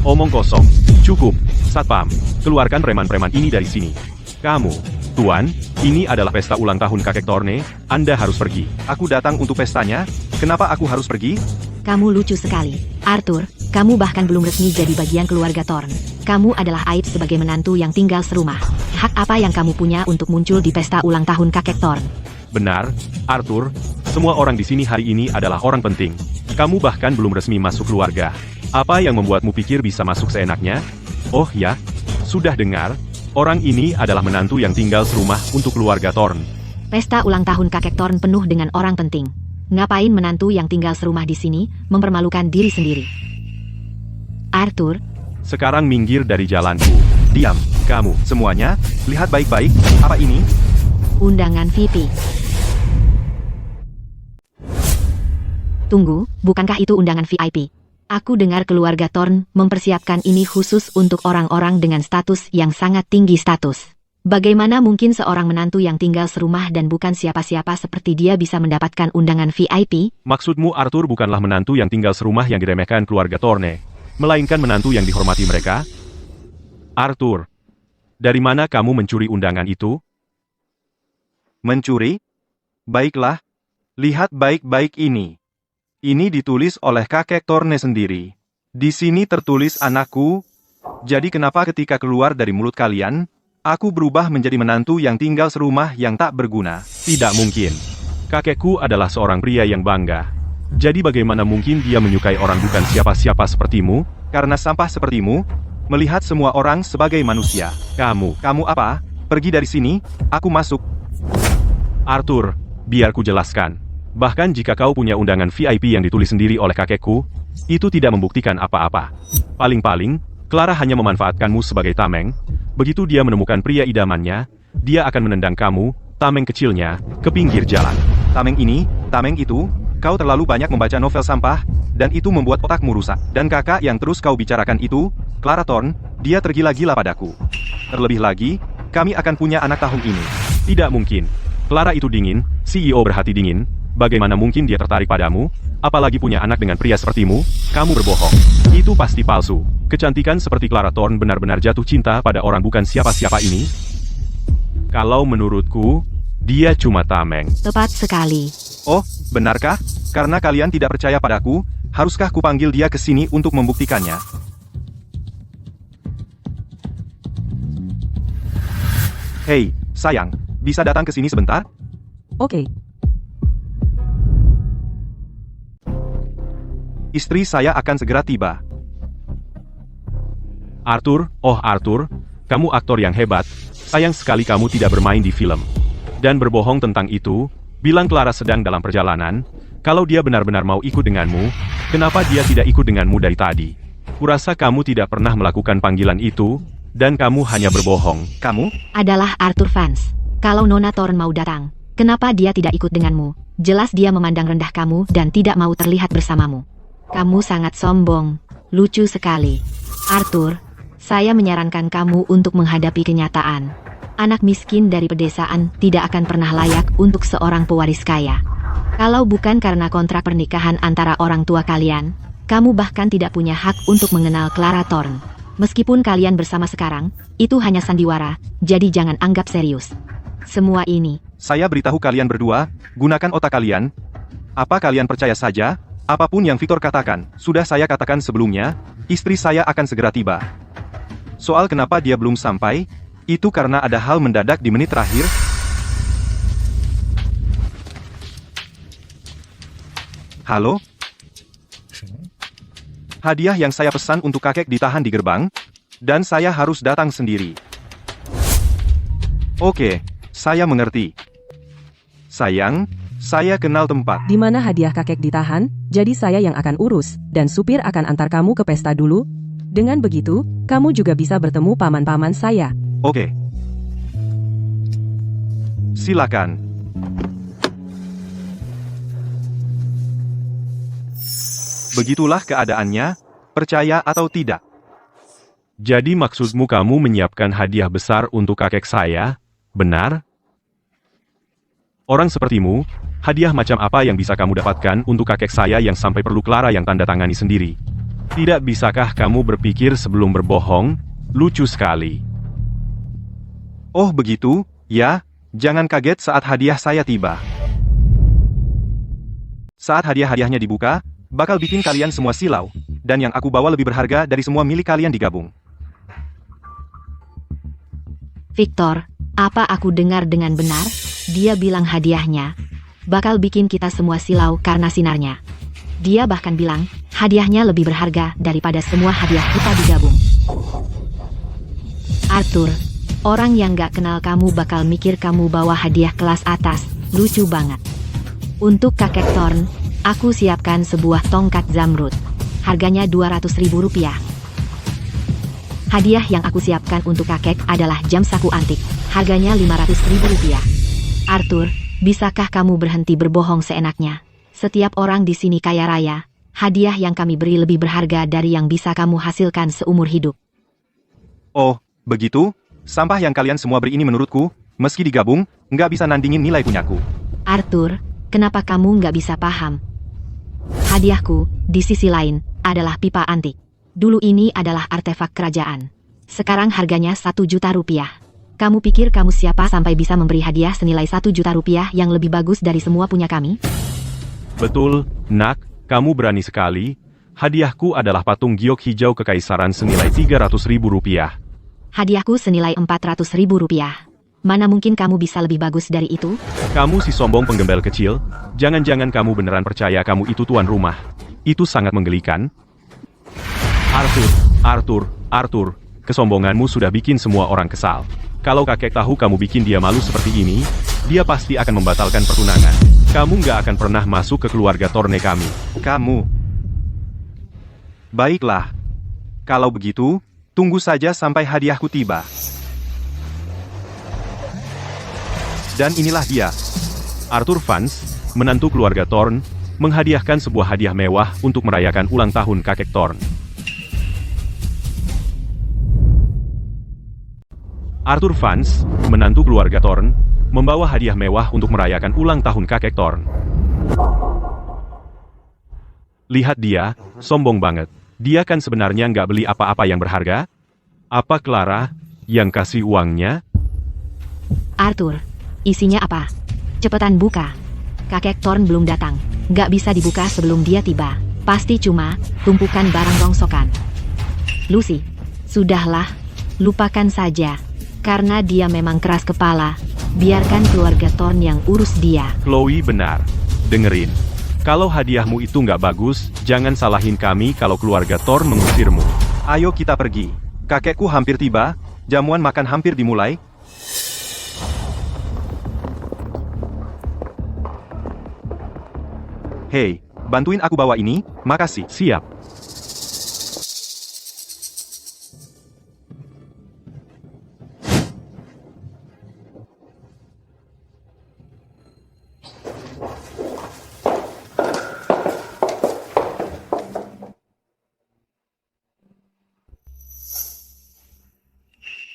Omong kosong. Cukup. Satpam, keluarkan preman-preman ini dari sini. Kamu, Tuan, ini adalah pesta ulang tahun kakek Thorne, Anda harus pergi. Aku datang untuk pestanya, kenapa aku harus pergi? Kamu lucu sekali. Arthur, kamu bahkan belum resmi jadi bagian keluarga Thorne. Kamu adalah aib sebagai menantu yang tinggal serumah. Hak apa yang kamu punya untuk muncul di pesta ulang tahun kakek Thorne? Benar, Arthur, semua orang di sini hari ini adalah orang penting. Kamu bahkan belum resmi masuk keluarga. Apa yang membuatmu pikir bisa masuk seenaknya? Oh ya, sudah dengar, orang ini adalah menantu yang tinggal serumah untuk keluarga Thorne. Pesta ulang tahun kakek Thorne penuh dengan orang penting. Ngapain menantu yang tinggal serumah di sini mempermalukan diri sendiri? Arthur, Sekarang minggir dari jalanku. Diam, kamu, semuanya, lihat baik-baik, apa ini? undangan VIP. Tunggu, bukankah itu undangan VIP? Aku dengar keluarga Thorne mempersiapkan ini khusus untuk orang-orang dengan status yang sangat tinggi status. Bagaimana mungkin seorang menantu yang tinggal serumah dan bukan siapa-siapa seperti dia bisa mendapatkan undangan VIP? Maksudmu Arthur bukanlah menantu yang tinggal serumah yang diremehkan keluarga Thorne, melainkan menantu yang dihormati mereka? Arthur, dari mana kamu mencuri undangan itu? Mencuri? Baiklah, lihat baik-baik ini. Ini ditulis oleh kakek Thorne sendiri. Di sini tertulis anakku. Jadi kenapa ketika keluar dari mulut kalian, aku berubah menjadi menantu yang tinggal serumah yang tak berguna? Tidak mungkin. Kakekku adalah seorang pria yang bangga. Jadi bagaimana mungkin dia menyukai orang bukan siapa-siapa sepertimu? Karena sampah sepertimu, melihat semua orang sebagai manusia. Kamu apa? Pergi dari sini, aku masuk. Arthur, biar ku jelaskan. Bahkan jika kau punya undangan VIP yang ditulis sendiri oleh kakekku, itu tidak membuktikan apa-apa. Paling-paling, Clara hanya memanfaatkanmu sebagai tameng. Begitu dia menemukan pria idamannya, dia akan menendang kamu, tameng kecilnya, ke pinggir jalan. Tameng ini, tameng itu, kau terlalu banyak membaca novel sampah, dan itu membuat otakmu rusak. Dan kakak yang terus kau bicarakan itu, Clara Thorne, dia tergila-gila padaku. Terlebih lagi, kami akan punya anak tahun ini. Tidak mungkin. Clara itu dingin, CEO berhati dingin. Bagaimana mungkin dia tertarik padamu? Apalagi punya anak dengan pria sepertimu? Kamu berbohong. Itu pasti palsu. Kecantikan seperti Clara Thorne benar-benar jatuh cinta pada orang bukan siapa-siapa ini? Kalau menurutku, dia cuma tameng. Tepat sekali. Oh, benarkah? Karena kalian tidak percaya padaku, haruskah kupanggil dia ke sini untuk membuktikannya? Hei, sayang, bisa datang ke sini sebentar? Oke. Istri saya akan segera tiba. Arthur, oh Arthur, kamu aktor yang hebat. Sayang sekali kamu tidak bermain di film. Dan berbohong tentang itu, bilang Clara sedang dalam perjalanan. Kalau dia benar-benar mau ikut denganmu, kenapa dia tidak ikut denganmu dari tadi? Kurasa kamu tidak pernah melakukan panggilan itu, dan kamu hanya berbohong. Kamu? Adalah Arthur fans. Kalau Nona Thorne mau datang, kenapa dia tidak ikut denganmu? Jelas dia memandang rendah kamu dan tidak mau terlihat bersamamu. Kamu sangat sombong, lucu sekali. Arthur, saya menyarankan kamu untuk menghadapi kenyataan. Anak miskin dari pedesaan tidak akan pernah layak untuk seorang pewaris kaya. Kalau bukan karena kontrak pernikahan antara orang tua kalian, kamu bahkan tidak punya hak untuk mengenal Clara Thorne. Meskipun kalian bersama sekarang, itu hanya sandiwara, jadi jangan anggap serius. Semua ini. Saya beritahu kalian berdua, gunakan otak kalian. Apa kalian percaya saja? Apapun yang Victor katakan, sudah saya katakan sebelumnya, istri saya akan segera tiba. Soal kenapa dia belum sampai, itu karena ada hal mendadak di menit terakhir. Halo? Hadiah yang saya pesan untuk kakek ditahan di gerbang, dan saya harus datang sendiri. Oke, saya mengerti. Sayang, saya kenal tempat. Di mana hadiah kakek ditahan, jadi saya yang akan urus, dan supir akan antar kamu ke pesta dulu. Dengan begitu, kamu juga bisa bertemu paman-paman saya. Oke. Silakan. Begitulah keadaannya, percaya atau tidak. Jadi maksudmu kamu menyiapkan hadiah besar untuk kakek saya, benar? Orang sepertimu, hadiah macam apa yang bisa kamu dapatkan untuk kakek saya yang sampai perlu Clara yang tanda tangani sendiri? Tidak bisakah kamu berpikir sebelum berbohong? lucu sekali. Oh begitu, ya, jangan kaget saat hadiah saya tiba. Saat hadiah-hadiahnya dibuka, bakal bikin kalian semua silau, dan yang aku bawa lebih berharga dari semua milik kalian digabung. Victor, apa aku dengar dengan benar? Dia bilang hadiahnya bakal bikin kita semua silau karena sinarnya. Dia bahkan bilang, hadiahnya lebih berharga daripada semua hadiah kita digabung. Arthur, orang yang gak kenal kamu bakal mikir kamu bawa hadiah kelas atas, lucu banget. Untuk kakek Thorn, aku siapkan sebuah tongkat zamrud. Harganya Rp200.000. Hadiah yang aku siapkan untuk kakek adalah jam saku antik. Harganya Rp500.000. Arthur, bisakah kamu berhenti berbohong seenaknya? Setiap orang di sini kaya raya. Hadiah yang kami beri lebih berharga dari yang bisa kamu hasilkan seumur hidup. Oh, begitu? Sampah yang kalian semua beri ini menurutku, meski digabung, nggak bisa nandingin nilai punyaku. Arthur, kenapa kamu nggak bisa paham? Hadiahku, di sisi lain, adalah pipa antik. Dulu ini adalah artefak kerajaan. Sekarang harganya Rp1.000.000. Kamu pikir kamu siapa sampai bisa memberi hadiah senilai Rp1.000.000 yang lebih bagus dari semua punya kami? Betul, nak, kamu berani sekali. Hadiahku adalah patung giok hijau kekaisaran senilai Rp300.000. Hadiahku senilai Rp400.000. Mana mungkin kamu bisa lebih bagus dari itu? Kamu si sombong penggembel kecil, jangan-jangan kamu beneran percaya kamu itu tuan rumah. Itu sangat menggelikan. Arthur, kesombonganmu sudah bikin semua orang kesal. Kalau kakek tahu kamu bikin dia malu seperti ini, dia pasti akan membatalkan pertunangan. Kamu nggak akan pernah masuk ke keluarga Thorne kami. Kamu. Baiklah. Kalau begitu, tunggu saja sampai hadiahku tiba. Dan inilah dia. Arthur Vance, menantu keluarga Thorne, menghadiahkan sebuah hadiah mewah untuk merayakan ulang tahun kakek Thorne. Arthur Vance, menantu keluarga Thorne, membawa hadiah mewah untuk merayakan ulang tahun kakek Thorne. Lihat dia, sombong banget. Dia kan sebenarnya nggak beli apa-apa yang berharga. Apa Clara yang kasih uangnya? Arthur, isinya apa? Cepetan buka. Kakek Thorne belum datang. Nggak bisa dibuka sebelum dia tiba. Pasti cuma tumpukan barang rongsokan. Lucy, sudahlah. Lupakan saja. Karena dia memang keras kepala. Biarkan keluarga Thorne yang urus dia. Chloe benar. Dengerin. Kalau hadiahmu itu nggak bagus, jangan salahin kami kalau keluarga Thorne mengusirmu. Ayo kita pergi. Kakekku hampir tiba, jamuan makan hampir dimulai. Hei, bantuin aku bawa ini, makasih. Siap.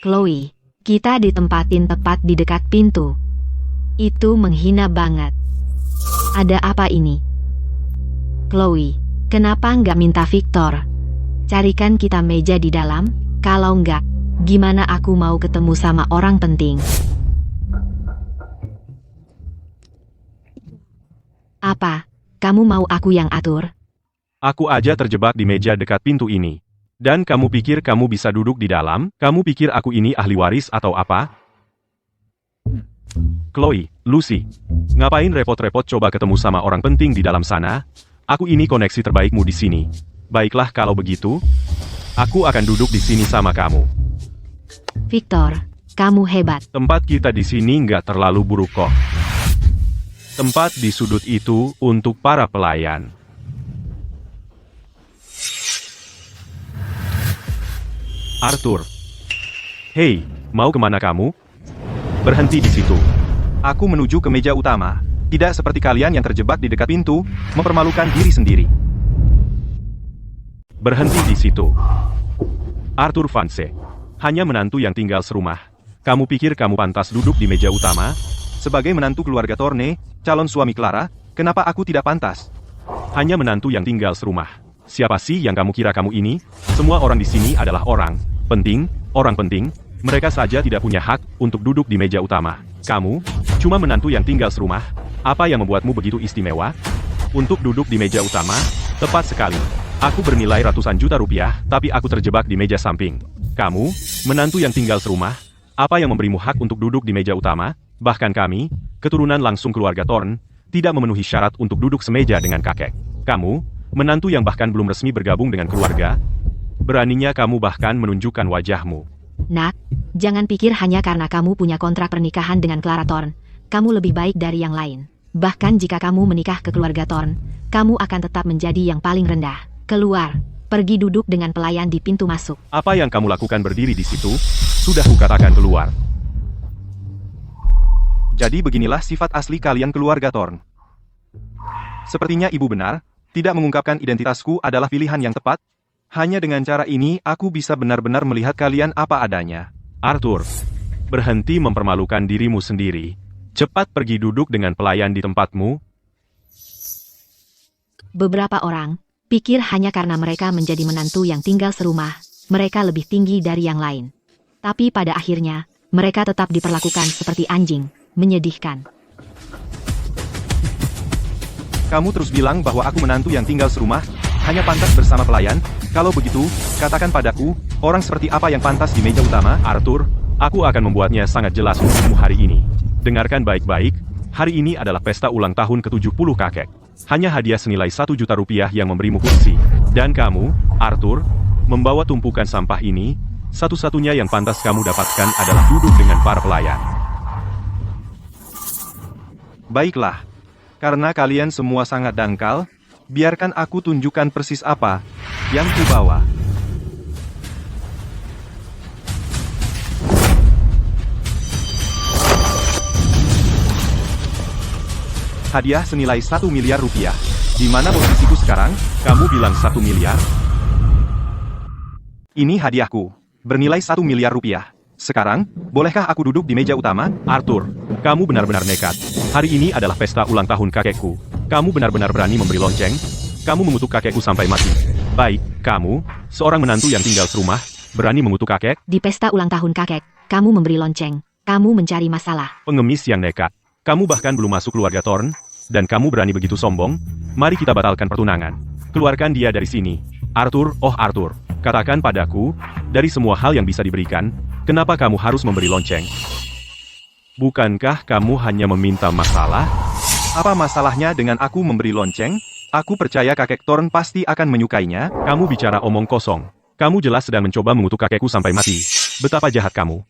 Chloe, kita ditempatin tepat di dekat pintu. Itu menghina banget. Ada apa ini? Chloe, kenapa nggak minta Victor? Carikan kita meja di dalam, kalau nggak, gimana aku mau ketemu sama orang penting? Apa? Kamu mau aku yang atur? Aku aja terjebak di meja dekat pintu ini. Dan kamu pikir kamu bisa duduk di dalam? Kamu pikir aku ini ahli waris atau apa? Chloe, Lucy, ngapain repot-repot coba ketemu sama orang penting di dalam sana? Aku ini koneksi terbaikmu di sini. Baiklah kalau begitu, aku akan duduk di sini sama kamu. Victor, kamu hebat. Tempat kita di sini nggak terlalu buruk kok. Tempat di sudut itu untuk para pelayan. Arthur. Hei, mau kemana kamu? Berhenti di situ. Aku menuju ke meja utama. Tidak seperti kalian yang terjebak di dekat pintu, mempermalukan diri sendiri. Berhenti di situ. Arthur Vance. Hanya menantu yang tinggal serumah. Kamu pikir kamu pantas duduk di meja utama? Sebagai menantu keluarga Thorne, calon suami Clara, kenapa aku tidak pantas? Hanya menantu yang tinggal serumah. Siapa sih yang kamu kira kamu ini? Semua orang di sini adalah orang. Penting, orang penting, mereka saja tidak punya hak untuk duduk di meja utama. Kamu, cuma menantu yang tinggal serumah, apa yang membuatmu begitu istimewa? Untuk duduk di meja utama, tepat sekali. Aku bernilai ratusan juta rupiah, tapi aku terjebak di meja samping. Kamu, menantu yang tinggal serumah, apa yang memberimu hak untuk duduk di meja utama? Bahkan kami, keturunan langsung keluarga Thorn, tidak memenuhi syarat untuk duduk semeja dengan kakek. Kamu, menantu yang bahkan belum resmi bergabung dengan keluarga, beraninya kamu bahkan menunjukkan wajahmu. Nak, jangan pikir hanya karena kamu punya kontrak pernikahan dengan Clara Thorn, kamu lebih baik dari yang lain. Bahkan jika kamu menikah ke keluarga Thorn, kamu akan tetap menjadi yang paling rendah. Keluar, pergi duduk dengan pelayan di pintu masuk. Apa yang kamu lakukan berdiri di situ? Sudah kukatakan keluar. Jadi beginilah sifat asli kalian keluarga Thorn. Sepertinya ibu benar, tidak mengungkapkan identitasku adalah pilihan yang tepat. Hanya dengan cara ini aku bisa benar-benar melihat kalian apa adanya. Arthur, berhenti mempermalukan dirimu sendiri. Cepat pergi duduk dengan pelayan di tempatmu. Beberapa orang pikir hanya karena mereka menjadi menantu yang tinggal serumah, mereka lebih tinggi dari yang lain. Tapi pada akhirnya, mereka tetap diperlakukan seperti anjing, menyedihkan. Kamu terus bilang bahwa aku menantu yang tinggal serumah, hanya pantas bersama pelayan. Kalau begitu, katakan padaku, orang seperti apa yang pantas di meja utama? Arthur, aku akan membuatnya sangat jelas untukmu hari ini. Dengarkan baik-baik, hari ini adalah pesta ulang tahun ke-70 kakek. Hanya hadiah senilai 1 juta rupiah yang memberimu kursi. Dan kamu, Arthur, membawa tumpukan sampah ini, satu-satunya yang pantas kamu dapatkan adalah duduk dengan para pelayan. Baiklah. Karena kalian semua sangat dangkal, biarkan aku tunjukkan persis apa yang kubawa. Hadiah senilai 1 miliar rupiah. Di mana posisiku sekarang? Kamu bilang 1 miliar? Ini hadiahku. Bernilai 1 miliar rupiah. Sekarang, bolehkah aku duduk di meja utama? Arthur, kamu benar-benar nekat. Hari ini adalah pesta ulang tahun kakekku. Kamu benar-benar berani memberi lonceng? Kamu mengutuk kakekku sampai mati. Baik, kamu, seorang menantu yang tinggal serumah, berani mengutuk kakek? Di pesta ulang tahun kakek, kamu memberi lonceng. Kamu mencari masalah. Pengemis yang nekat. Kamu bahkan belum masuk keluarga Thorn, dan kamu berani begitu sombong? Mari kita batalkan pertunangan. Keluarkan dia dari sini. Arthur, oh Arthur, katakan padaku, dari semua hal yang bisa diberikan, kenapa kamu harus memberi lonceng? Bukankah kamu hanya meminta masalah? Apa masalahnya dengan aku memberi lonceng? Aku percaya kakek Thorn pasti akan menyukainya. Kamu bicara omong kosong. Kamu jelas sedang mencoba mengutuk kakekku sampai mati. Betapa jahat kamu.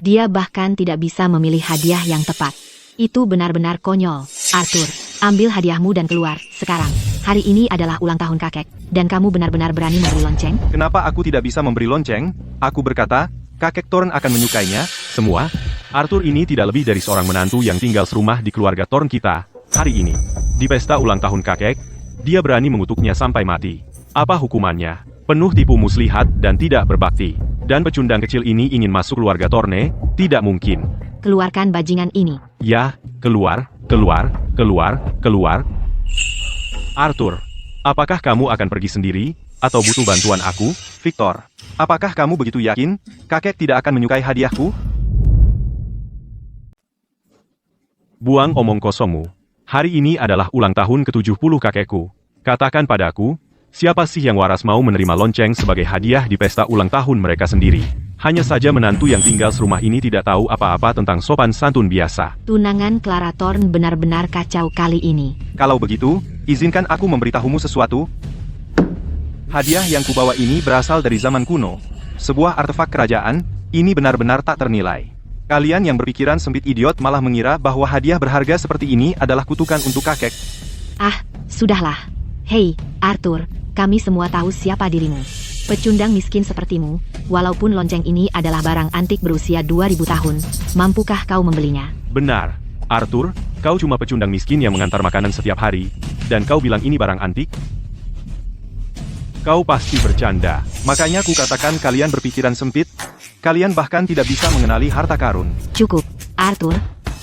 Dia bahkan tidak bisa memilih hadiah yang tepat. Itu benar-benar konyol. Arthur, ambil hadiahmu dan keluar, sekarang. Hari ini adalah ulang tahun kakek, dan kamu benar-benar berani memberi lonceng? Kenapa aku tidak bisa memberi lonceng? Aku berkata, kakek Thorn akan menyukainya. Semua? Arthur ini tidak lebih dari seorang menantu yang tinggal serumah di keluarga Thorn kita. Hari ini, di pesta ulang tahun kakek, dia berani mengutuknya sampai mati. Apa hukumannya? Penuh tipu muslihat dan tidak berbakti. Dan pecundang kecil ini ingin masuk keluarga Thorne? Tidak mungkin. Keluarkan bajingan ini. Ya, keluar, keluar, keluar, keluar. Arthur, apakah kamu akan pergi sendiri, atau butuh bantuan aku? Victor, apakah kamu begitu yakin, kakek tidak akan menyukai hadiahku? Buang omong kosongmu. Hari ini adalah ulang tahun ke-70 kakekku. Katakan padaku, siapa sih yang waras mau menerima lonceng sebagai hadiah di pesta ulang tahun mereka sendiri? Hanya saja menantu yang tinggal serumah ini tidak tahu apa-apa tentang sopan santun biasa. Tunangan Clara Thorn benar-benar kacau kali ini. Kalau begitu, izinkan aku memberitahumu sesuatu. Hadiah yang kubawa ini berasal dari zaman kuno. Sebuah artefak kerajaan, ini benar-benar tak ternilai. Kalian yang berpikiran sempit idiot malah mengira bahwa hadiah berharga seperti ini adalah kutukan untuk kakek. Ah, sudahlah. Hei, Arthur, kami semua tahu siapa dirimu. Pecundang miskin sepertimu, walaupun lonceng ini adalah barang antik berusia 2000 tahun, mampukah kau membelinya? Benar, Arthur, kau cuma pecundang miskin yang mengantar makanan setiap hari, dan kau bilang ini barang antik? Kau pasti bercanda. Makanya ku katakan kalian berpikiran sempit, kalian bahkan tidak bisa mengenali harta karun. Cukup, Arthur.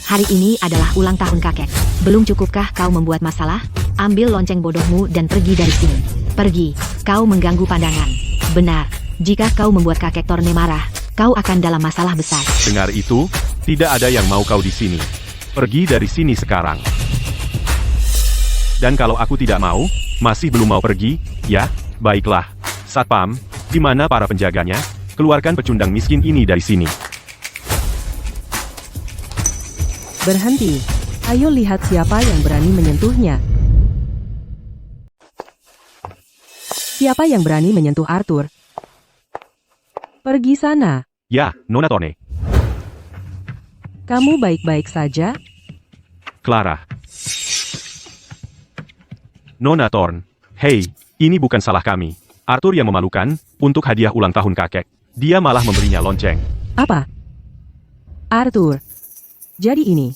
Hari ini adalah ulang tahun kakek. Belum cukupkah kau membuat masalah? Ambil lonceng bodohmu dan pergi dari sini. Pergi, kau mengganggu pandangan. Benar, Jika kau membuat kakek Torne marah, kau akan dalam masalah besar. Dengar itu, tidak ada yang mau kau di sini. Pergi dari sini sekarang. Dan kalau aku tidak mau, masih belum mau pergi, ya, baiklah. Satpam, di mana para penjaganya? Keluarkan pecundang miskin ini dari sini. Berhenti. Ayo lihat siapa yang berani menyentuhnya. Siapa yang berani menyentuh Arthur? Pergi sana. Ya, Nona Torne. Kamu baik-baik saja? Clara. Nona Thorn. Hei, ini bukan salah kami. Arthur yang memalukan, untuk hadiah ulang tahun kakek. Dia malah memberinya lonceng. Apa? Arthur. Jadi ini,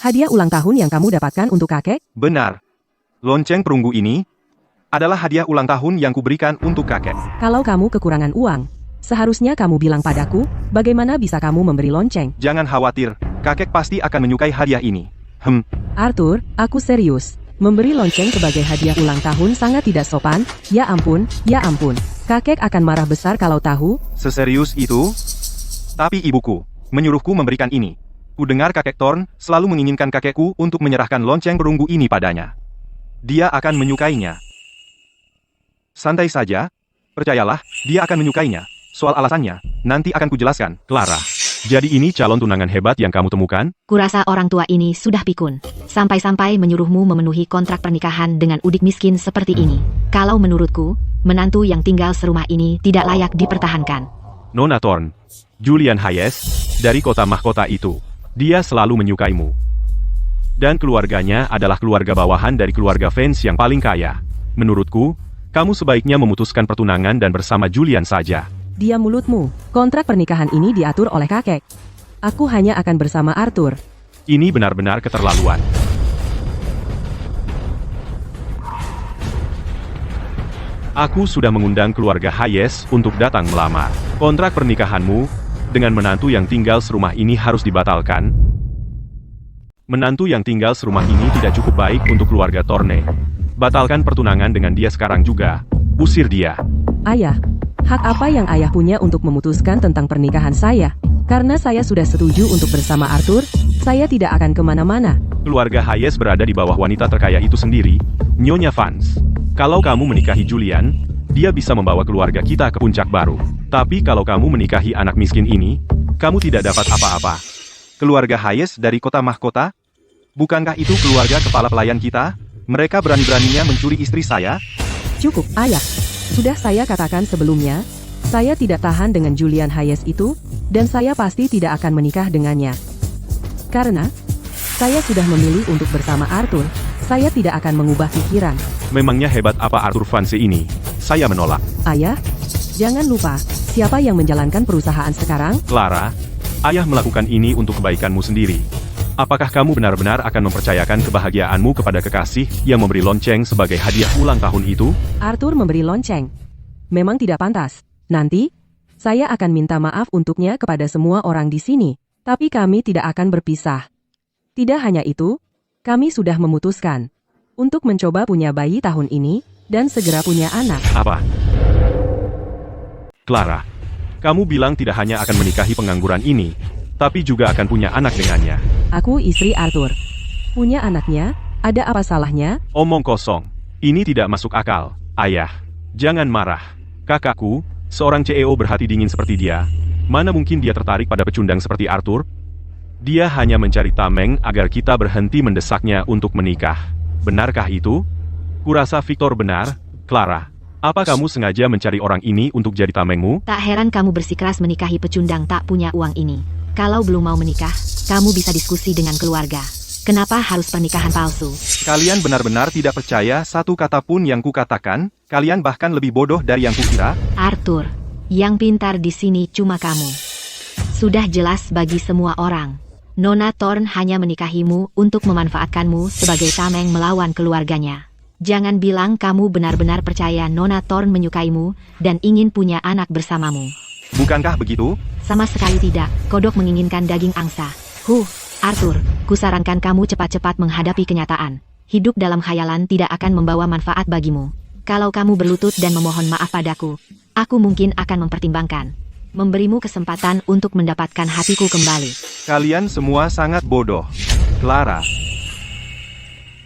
hadiah ulang tahun yang kamu dapatkan untuk kakek? Benar. Lonceng perunggu ini adalah hadiah ulang tahun yang kuberikan untuk kakek. Kalau kamu kekurangan uang, seharusnya kamu bilang padaku, bagaimana bisa kamu memberi lonceng? Jangan khawatir, kakek pasti akan menyukai hadiah ini. Arthur, aku serius. Memberi lonceng sebagai hadiah ulang tahun sangat tidak sopan. Ya ampun, ya ampun. Kakek akan marah besar kalau tahu. Seserius itu? Tapi ibuku menyuruhku memberikan ini. Kudengar kakek Thorn selalu menginginkan kakekku untuk menyerahkan lonceng perunggu ini padanya. Dia akan menyukainya. Santai saja. Percayalah, dia akan menyukainya. Soal alasannya, nanti akan kujelaskan. Clara. Jadi ini calon tunangan hebat yang kamu temukan? Kurasa orang tua ini sudah pikun. Sampai-sampai menyuruhmu memenuhi kontrak pernikahan dengan udik miskin seperti ini. Kalau menurutku, menantu yang tinggal serumah ini tidak layak dipertahankan. Nona Thorn. Julian Hayes, dari kota mahkota itu. Dia selalu menyukaimu. Dan keluarganya adalah keluarga bawahan dari keluarga fans yang paling kaya. Menurutku, kamu sebaiknya memutuskan pertunangan dan bersama Julian saja. Diam mulutmu. Kontrak pernikahan ini diatur oleh kakek. Aku hanya akan bersama Arthur. Ini benar-benar keterlaluan. Aku sudah mengundang keluarga Hayes untuk datang melamar. Kontrak pernikahanmu dengan menantu yang tinggal serumah ini harus dibatalkan. Menantu yang tinggal serumah ini tidak cukup baik untuk keluarga Torne. Batalkan pertunangan dengan dia sekarang juga. Usir dia. Ayah, hak apa yang ayah punya untuk memutuskan tentang pernikahan saya? Karena saya sudah setuju untuk bersama Arthur, saya tidak akan kemana-mana. Keluarga Hayes berada di bawah wanita terkaya itu sendiri, Nyonya Vance. Kalau kamu menikahi Julian, dia bisa membawa keluarga kita ke puncak baru. Tapi kalau kamu menikahi anak miskin ini, kamu tidak dapat apa-apa. Keluarga Hayes dari kota mahkota? Bukankah itu keluarga kepala pelayan kita? Mereka berani-beraninya mencuri istri saya? Cukup, ayah. Sudah saya katakan sebelumnya, saya tidak tahan dengan Julian Hayes itu, dan saya pasti tidak akan menikah dengannya. Karena, saya sudah memilih untuk bersama Arthur, saya tidak akan mengubah pikiran. Memangnya hebat apa Arthur Vance ini? Saya menolak. Ayah, jangan lupa, siapa yang menjalankan perusahaan sekarang? Clara, ayah melakukan ini untuk kebaikanmu sendiri. Apakah kamu benar-benar akan mempercayakan kebahagiaanmu kepada kekasih yang memberi lonceng sebagai hadiah ulang tahun itu? Arthur memberi lonceng. Memang tidak pantas. Nanti, saya akan minta maaf untuknya kepada semua orang di sini. Tapi kami tidak akan berpisah. Tidak hanya itu, kami sudah memutuskan untuk mencoba punya bayi tahun ini dan segera punya anak. Apa? Clara, kamu bilang tidak hanya akan menikahi pengangguran ini, tapi juga akan punya anak dengannya. Aku istri Arthur. Punya anaknya, ada apa salahnya? Omong kosong. Ini tidak masuk akal. Ayah, jangan marah. Kakakku, seorang CEO berhati dingin seperti dia, mana mungkin dia tertarik pada pecundang seperti Arthur? Dia hanya mencari tameng agar kita berhenti mendesaknya untuk menikah. Benarkah itu? Kurasa Victor benar, Clara. Apa kamu sengaja mencari orang ini untuk jadi tamengmu? Tak heran kamu bersikeras menikahi pecundang tak punya uang ini. Kalau belum mau menikah, kamu bisa diskusi dengan keluarga. Kenapa harus pernikahan palsu? Kalian benar-benar tidak percaya satu kata pun yang kukatakan? Kalian bahkan lebih bodoh dari yang kukira? Arthur, yang pintar di sini cuma kamu. Sudah jelas bagi semua orang. Nona Thorn hanya menikahimu untuk memanfaatkanmu sebagai tameng melawan keluarganya. Jangan bilang kamu benar-benar percaya Nona Thorn menyukaimu dan ingin punya anak bersamamu. Bukankah begitu? Sama sekali tidak, kodok menginginkan daging angsa. Arthur, kusarankan kamu cepat-cepat menghadapi kenyataan. Hidup dalam khayalan tidak akan membawa manfaat bagimu. Kalau kamu berlutut dan memohon maaf padaku, Aku mungkin akan mempertimbangkan. Memberimu kesempatan untuk mendapatkan hatiku kembali. Kalian semua sangat bodoh. Clara.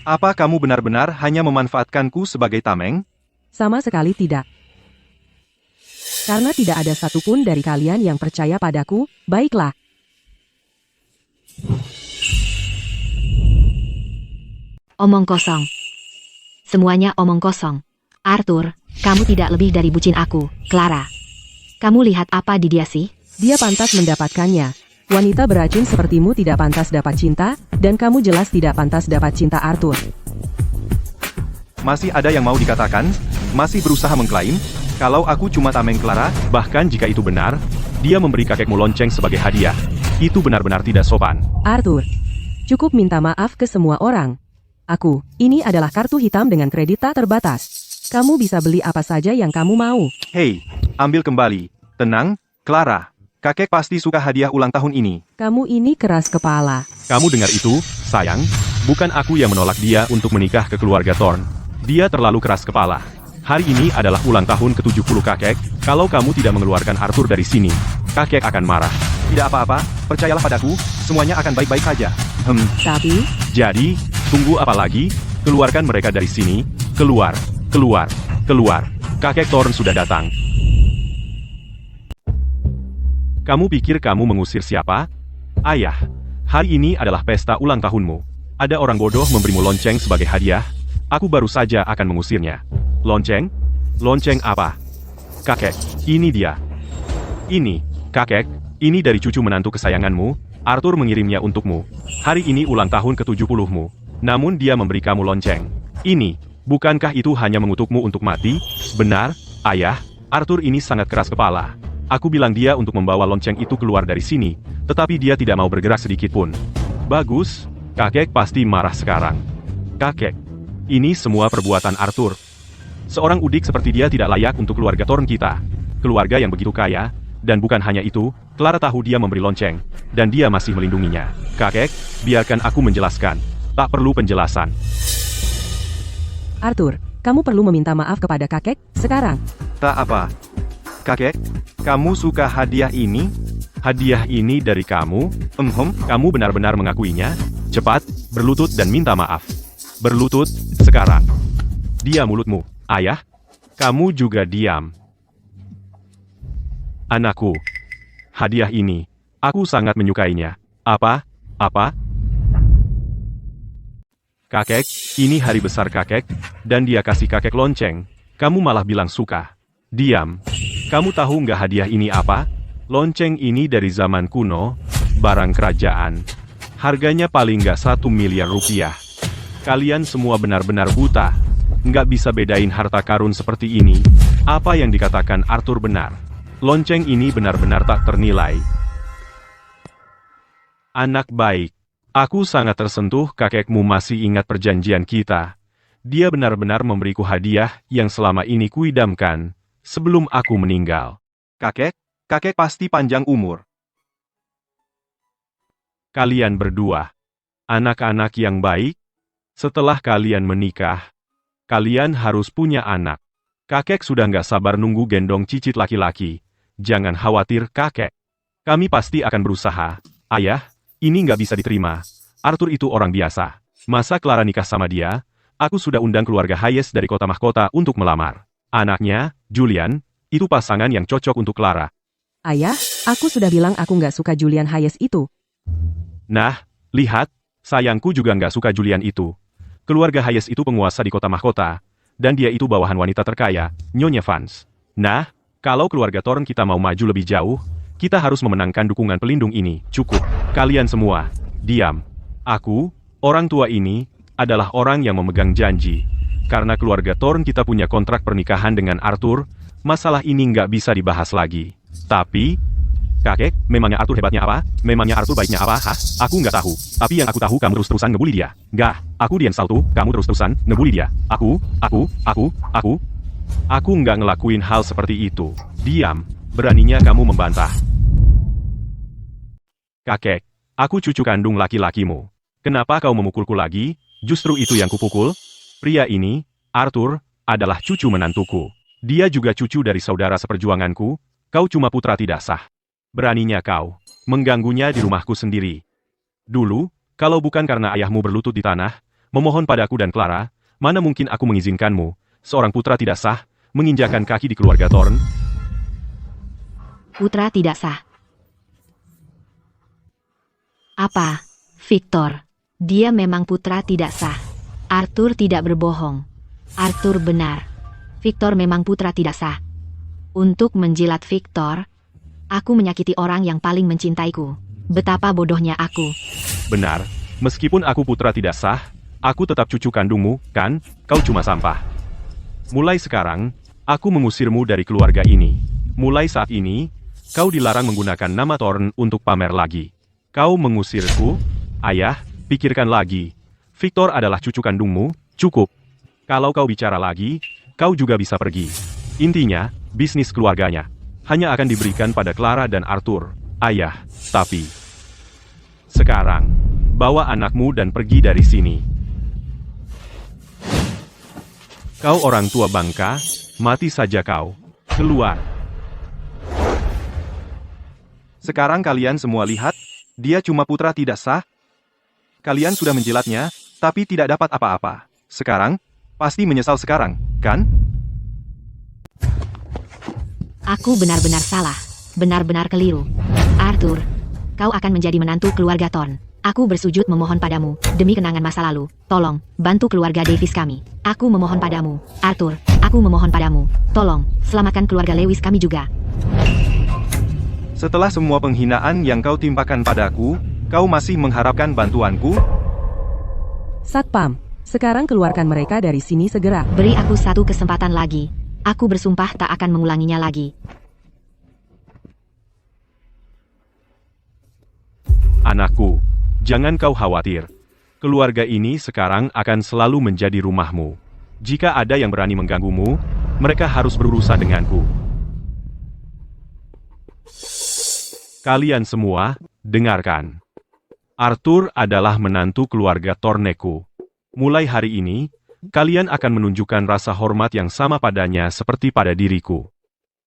Apa kamu benar-benar hanya memanfaatkanku sebagai tameng? Sama sekali tidak. Karena tidak ada satupun dari kalian yang percaya padaku, baiklah. Omong kosong. Semuanya omong kosong. Arthur, kamu tidak lebih dari bucin aku, Clara. Kamu lihat apa di dia sih? Dia pantas mendapatkannya. Wanita beracun sepertimu tidak pantas dapat cinta, dan kamu jelas tidak pantas dapat cinta Arthur. Masih ada yang mau dikatakan? Masih berusaha mengklaim? Kalau aku cuma tameng Clara, Bahkan jika itu benar, dia memberi kakekmu lonceng sebagai hadiah. Itu benar-benar tidak sopan. Arthur, cukup minta maaf ke semua orang. Ini adalah kartu hitam dengan kredit tak terbatas. Kamu bisa beli apa saja yang kamu mau. hei, ambil kembali. Tenang, Clara. Kakek pasti suka hadiah ulang tahun ini. Kamu ini keras kepala. Kamu dengar itu, sayang? Bukan aku yang menolak dia untuk menikah ke keluarga Thorn. Dia terlalu keras kepala. Hari ini adalah ulang tahun ke-70 kakek. Kalau kamu tidak mengeluarkan Arthur dari sini, kakek akan marah. Tidak apa-apa, percayalah padaku, semuanya akan baik-baik saja. Tapi, Jadi, tunggu apa lagi? Keluarkan mereka dari sini. Keluar, keluar, keluar. Kakek Thorn sudah datang. Kamu pikir kamu mengusir siapa? Ayah, hari ini adalah pesta ulang tahunmu. Ada orang bodoh memberimu lonceng sebagai hadiah. Aku baru saja akan mengusirnya. Lonceng? Lonceng apa? Kakek, ini dia. Ini, kakek, ini dari cucu menantu kesayanganmu. Arthur mengirimnya untukmu. Hari ini ulang tahun ke-70-mu. Namun dia memberi kamu lonceng. Ini, bukankah itu hanya mengutukmu untuk mati? Benar, ayah, Arthur ini sangat keras kepala. Aku bilang dia untuk membawa lonceng itu keluar dari sini, tetapi dia tidak mau bergerak sedikit pun. Bagus, kakek pasti marah sekarang. Kakek, ini semua perbuatan Arthur. Seorang udik seperti dia tidak layak untuk keluarga Thorn kita. Keluarga yang begitu kaya, dan bukan hanya itu, Clara tahu dia memberi lonceng, dan dia masih melindunginya. Kakek, biarkan aku menjelaskan. Tak perlu penjelasan. Arthur, kamu perlu meminta maaf kepada kakek sekarang. Tak apa. Kakek, kamu suka hadiah ini? Hadiah ini dari kamu? Kamu benar-benar mengakuinya? Cepat, berlutut dan minta maaf. Berlutut, sekarang. Diam mulutmu, ayah. Kamu juga diam. Anakku. Hadiah ini, aku sangat menyukainya. Apa? Kakek, ini hari besar kakek, dan dia kasih kakek lonceng. Kamu malah bilang suka. Diam. Kamu tahu nggak hadiah ini apa? Lonceng ini dari zaman kuno, barang kerajaan. Harganya paling nggak 1 miliar rupiah. Kalian semua benar-benar buta. Nggak bisa bedain harta karun seperti ini. Apa yang dikatakan Arthur benar. Lonceng ini benar-benar tak ternilai. Anak baik. Aku sangat tersentuh kakekmu masih ingat perjanjian kita. Dia benar-benar memberiku hadiah yang selama ini kuidamkan. Sebelum aku meninggal. Kakek pasti panjang umur. Kalian berdua, anak-anak yang baik, setelah kalian menikah, kalian harus punya anak. Kakek sudah nggak sabar nunggu gendong cicit laki-laki. Jangan khawatir kakek. Kami pasti akan berusaha. Ayah, ini nggak bisa diterima. Arthur itu orang biasa. Masa Clara nikah sama dia? Aku sudah undang keluarga Hayes dari kota mahkota untuk melamar. Anaknya, Julian, itu pasangan yang cocok untuk Clara. Ayah, aku sudah bilang aku nggak suka Julian Hayes itu. Nah, lihat, sayangku juga nggak suka Julian itu. Keluarga Hayes itu penguasa di kota mahkota, dan dia itu bawahan wanita terkaya, Nyonya Vance. Nah, kalau keluarga Thorn kita mau maju lebih jauh, kita harus memenangkan dukungan pelindung ini. Cukup, kalian semua, diam. Aku, orang tua ini, adalah orang yang memegang janji. Karena keluarga Thorn kita punya kontrak pernikahan dengan Arthur, masalah ini nggak bisa dibahas lagi. Tapi, kakek, memangnya Arthur hebatnya apa? Memangnya Arthur baiknya apa? Hah? Aku nggak tahu. Tapi yang aku tahu kamu terus-terusan ngebully dia. Nggak, aku Dian Saltu, kamu terus-terusan ngebully dia. Aku nggak ngelakuin hal seperti itu. Diam, beraninya kamu membantah. Kakek, aku cucu kandung laki-lakimu. Kenapa kau memukulku lagi? Justru itu yang kupukul? Pria ini, Arthur, adalah cucu menantuku. Dia juga cucu dari saudara seperjuanganku, kau cuma putra tidak sah. Beraninya kau mengganggunya di rumahku sendiri. Dulu, kalau bukan karena ayahmu berlutut di tanah, memohon padaku dan Clara, mana mungkin aku mengizinkanmu, seorang putra tidak sah, menginjakan kaki di keluarga Thorne? Putra tidak sah. Apa, Victor? Dia memang putra tidak sah. Arthur tidak berbohong. Arthur benar. Victor memang putra tidak sah. Untuk menjilat Victor, aku menyakiti orang yang paling mencintaiku. Betapa bodohnya aku. Benar, meskipun aku putra tidak sah, aku tetap cucu kandungmu, kan? Kau cuma sampah. Mulai sekarang, aku mengusirmu dari keluarga ini. Mulai saat ini, kau dilarang menggunakan nama Thorne untuk pamer lagi. Kau mengusirku? Ayah, pikirkan lagi. Victor adalah cucu kandungmu, cukup. Kalau kau bicara lagi, kau juga bisa pergi. Intinya, bisnis keluarganya hanya akan diberikan pada Clara dan Arthur. Ayah, tapi sekarang, bawa anakmu dan pergi dari sini. Kau orang tua bangka, mati saja kau. Keluar. Sekarang kalian semua lihat, dia cuma putra tidak sah. Kalian sudah menjilatnya, tapi tidak dapat apa-apa. Sekarang, pasti menyesal sekarang, kan? Aku benar-benar salah. Benar-benar keliru. Arthur, kau akan menjadi menantu keluarga Thorne. Aku bersujud memohon padamu, demi kenangan masa lalu. Tolong, bantu keluarga Davis kami. Aku memohon padamu. Arthur, aku memohon padamu. Tolong, selamatkan keluarga Lewis kami juga. Setelah semua penghinaan yang kau timpakan padaku, kau masih mengharapkan bantuanku? Satpam, sekarang keluarkan mereka dari sini segera. Beri aku satu kesempatan lagi. Aku bersumpah tak akan mengulanginya lagi. Anakku, jangan kau khawatir. Keluarga ini sekarang akan selalu menjadi rumahmu. Jika ada yang berani mengganggumu, mereka harus berurusan denganku. Kalian semua, dengarkan. Arthur adalah menantu keluarga Thorneku. Mulai hari ini, kalian akan menunjukkan rasa hormat yang sama padanya seperti pada diriku.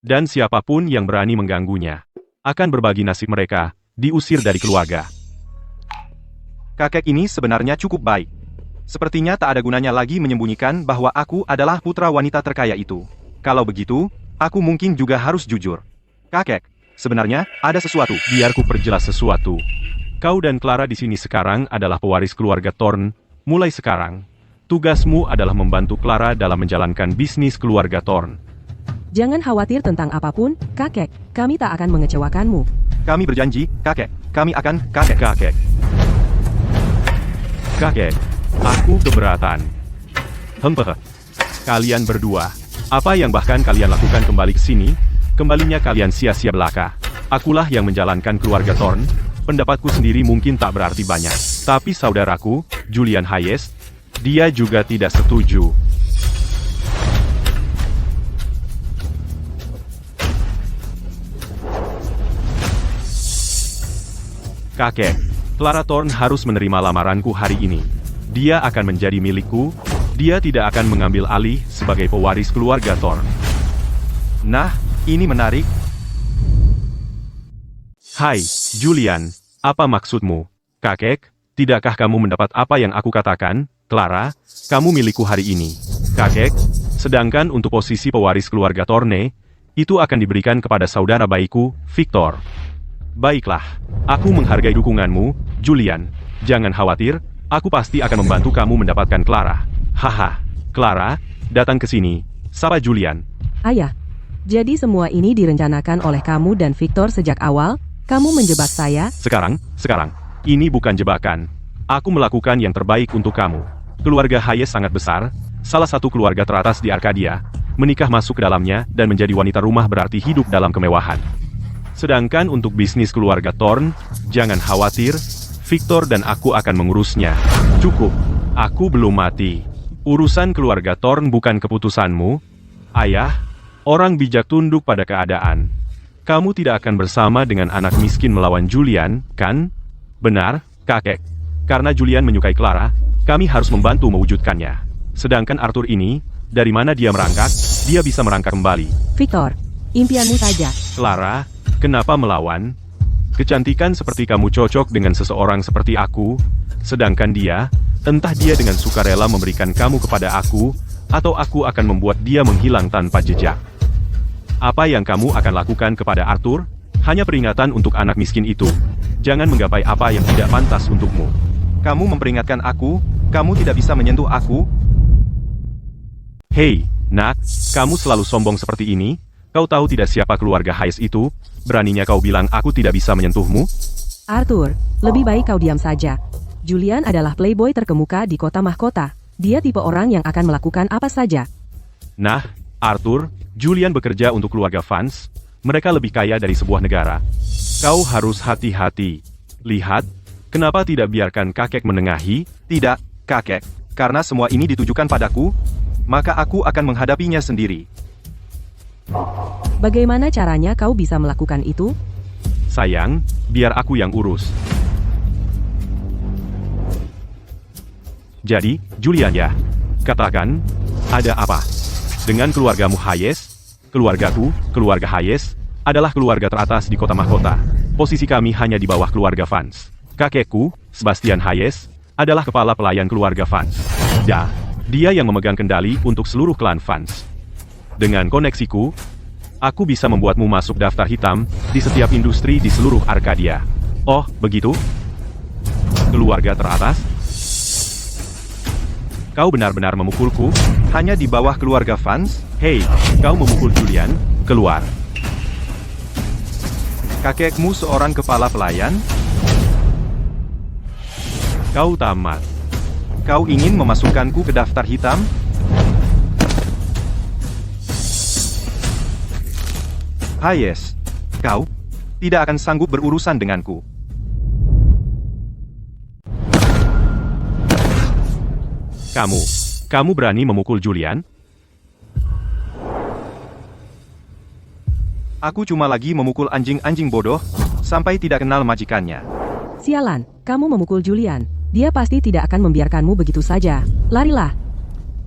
Dan siapapun yang berani mengganggunya, akan berbagi nasib mereka, diusir dari keluarga. Kakek ini sebenarnya cukup baik. Sepertinya tak ada gunanya lagi menyembunyikan bahwa aku adalah putra wanita terkaya itu. Kalau begitu, aku mungkin juga harus jujur. Kakek, sebenarnya ada sesuatu. Biar ku perjelas sesuatu. Kau dan Clara di sini sekarang adalah pewaris keluarga Thorne. Mulai sekarang, tugasmu adalah membantu Clara dalam menjalankan bisnis keluarga Thorne. Jangan khawatir tentang apapun, kakek. Kami tak akan mengecewakanmu. Kami berjanji, kakek. Kami akan, kakek. Kakek, aku keberatan. Kalian berdua, apa yang bahkan kalian lakukan kembali ke sini? Kembalinya kalian sia-sia belaka. Akulah yang menjalankan keluarga Thorne. Pendapatku sendiri mungkin tak berarti banyak. Tapi saudaraku, Julian Hayes, dia juga tidak setuju. Kakek, Clara Thorne harus menerima lamaranku hari ini. Dia akan menjadi milikku. Dia tidak akan mengambil alih sebagai pewaris keluarga Thorne. Nah, ini menarik. Hai, Julian, apa maksudmu? Kakek, tidakkah kamu mendapat apa yang aku katakan? Clara, kamu milikku hari ini. Kakek, sedangkan untuk posisi pewaris keluarga Thorne, itu akan diberikan kepada saudara baikku, Victor. Baiklah, aku menghargai dukunganmu, Julian. Jangan khawatir, aku pasti akan membantu kamu mendapatkan Clara. Haha, Clara, datang ke sini. Sapa Julian. Ayah, jadi semua ini direncanakan oleh kamu dan Victor sejak awal? Kamu menjebak saya? Sekarang, ini bukan jebakan. Aku melakukan yang terbaik untuk kamu. Keluarga Hayes sangat besar, salah satu keluarga teratas di Arkadia. Menikah masuk ke dalamnya dan menjadi wanita rumah berarti hidup dalam kemewahan. Sedangkan untuk bisnis keluarga Thorne, jangan khawatir, Victor dan aku akan mengurusnya. Cukup, aku belum mati. Urusan keluarga Thorne bukan keputusanmu. Ayah, orang bijak tunduk pada keadaan. Kamu tidak akan bersama dengan anak miskin melawan Julian, kan? Benar, kakek. Karena Julian menyukai Clara, kami harus membantu mewujudkannya. Sedangkan Arthur ini, dari mana dia merangkak, dia bisa merangkak kembali. Victor, impianmu saja. Clara, kenapa melawan? Kecantikan seperti kamu cocok dengan seseorang seperti aku, sedangkan dia, entah dia dengan sukarela memberikan kamu kepada aku, atau aku akan membuat dia menghilang tanpa jejak. Apa yang kamu akan lakukan kepada Arthur? Hanya peringatan untuk anak miskin itu. Jangan menggapai apa yang tidak pantas untukmu. Kamu memperingatkan aku, kamu tidak bisa menyentuh aku. Hei, nak, kamu selalu sombong seperti ini? Kau tahu tidak siapa keluarga Hayes itu? Beraninya kau bilang aku tidak bisa menyentuhmu? Arthur, lebih baik kau diam saja. Julian adalah playboy terkemuka di kota mahkota. Dia tipe orang yang akan melakukan apa saja. Nah, Arthur, Julian bekerja untuk keluarga Vance. Mereka lebih kaya dari sebuah negara. Kau harus hati-hati. Lihat, kenapa tidak biarkan kakek menengahi? Tidak, kakek. Karena semua ini ditujukan padaku, maka aku akan menghadapinya sendiri. Bagaimana caranya kau bisa melakukan itu? Sayang, biar aku yang urus. Jadi, Julian ya, katakan, ada apa? Dengan keluargamu Hayes? Keluargaku, keluarga Hayes, adalah keluarga teratas di kota mahkota. Posisi kami hanya di bawah keluarga Vance. Kakekku, Sebastian Hayes, adalah kepala pelayan keluarga Vance. Dia yang memegang kendali untuk seluruh klan Vance. Dengan koneksiku, aku bisa membuatmu masuk daftar hitam di setiap industri di seluruh Arkadia. Oh, begitu? Keluarga teratas? Kau benar-benar memukulku? Hanya di bawah keluarga Vance? Hei, kau memukul Julian? Keluar. Kakekmu seorang kepala pelayan? Kau tamat. Kau ingin memasukkanku ke daftar hitam? Hayes, kau tidak akan sanggup berurusan denganku. Kamu berani memukul Julian? Aku cuma lagi memukul anjing-anjing bodoh, sampai tidak kenal majikannya. Sialan, kamu memukul Julian. Dia pasti tidak akan membiarkanmu begitu saja. Larilah.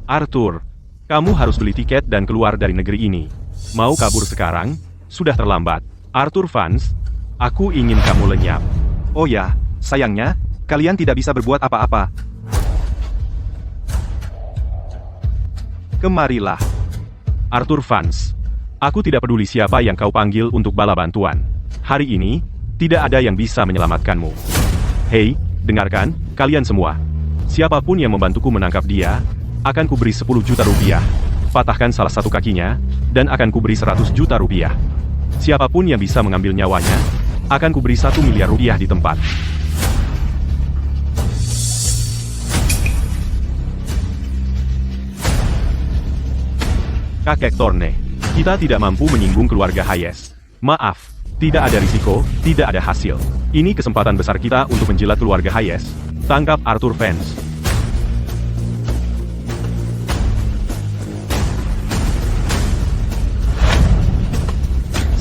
Arthur, kamu harus beli tiket dan keluar dari negeri ini. Mau kabur sekarang? Sudah terlambat. Arthur Vance, aku ingin kamu lenyap. Oh ya, sayangnya, kalian tidak bisa berbuat apa-apa. Kemarilah. Arthur Vance, aku tidak peduli siapa yang kau panggil untuk bala bantuan. Hari ini, tidak ada yang bisa menyelamatkanmu. Hei, dengarkan, kalian semua. Siapapun yang membantuku menangkap dia, akan kuberi 10 juta rupiah. Patahkan salah satu kakinya, dan akan kuberi 100 juta rupiah. Siapapun yang bisa mengambil nyawanya, akan kuberi 1 miliar rupiah di tempat. Kakek Thorne, kita tidak mampu menyinggung keluarga Hayes. Maaf, tidak ada risiko, tidak ada hasil. Ini kesempatan besar kita untuk menjilat keluarga Hayes. Tangkap Arthur Vance.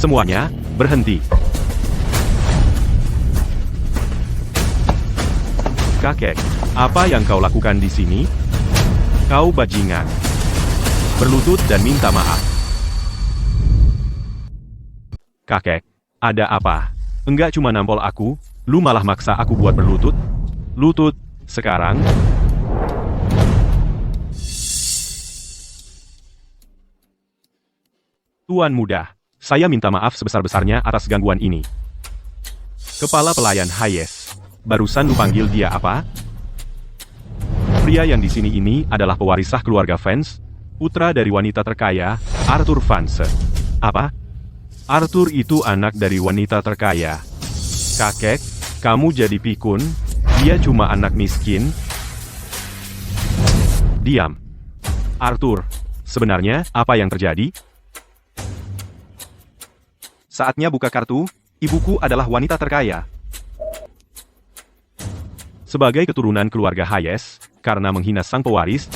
Semuanya, berhenti. Kakek, apa yang kau lakukan di sini? Kau bajingan. Berlutut dan minta maaf. Kakek, ada apa? Enggak cuma nampol aku, lu malah maksa aku buat berlutut. Lutut, sekarang. Tuan muda, saya minta maaf sebesar-besarnya atas gangguan ini. Kepala pelayan Hayes, barusan lu panggil dia apa? Pria yang di sini ini adalah pewaris sah keluarga Vance, putra dari wanita terkaya, Arthur Vance. Apa? Arthur itu anak dari wanita terkaya. Kakek, kamu jadi pikun, dia cuma anak miskin. Diam. Arthur, sebenarnya apa yang terjadi? Saatnya buka kartu, ibuku adalah wanita terkaya. Sebagai keturunan keluarga Hayes, karena menghina sang pewaris,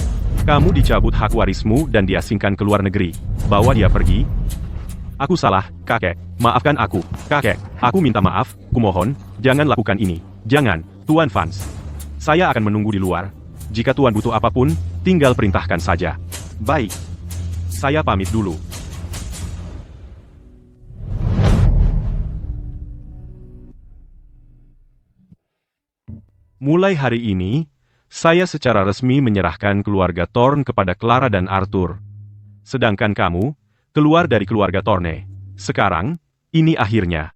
kamu dicabut hak warismu dan diasingkan ke luar negeri. Bawa dia pergi. Aku salah, kakek. Maafkan aku, kakek. Aku minta maaf, kumohon, jangan lakukan ini. Jangan, Tuan Vance. Saya akan menunggu di luar. Jika Tuan butuh apapun, tinggal perintahkan saja. Baik. Saya pamit dulu. Mulai hari ini, saya secara resmi menyerahkan keluarga Thorn kepada Clara dan Arthur. Sedangkan kamu, keluar dari keluarga Thorne. Sekarang, ini akhirnya.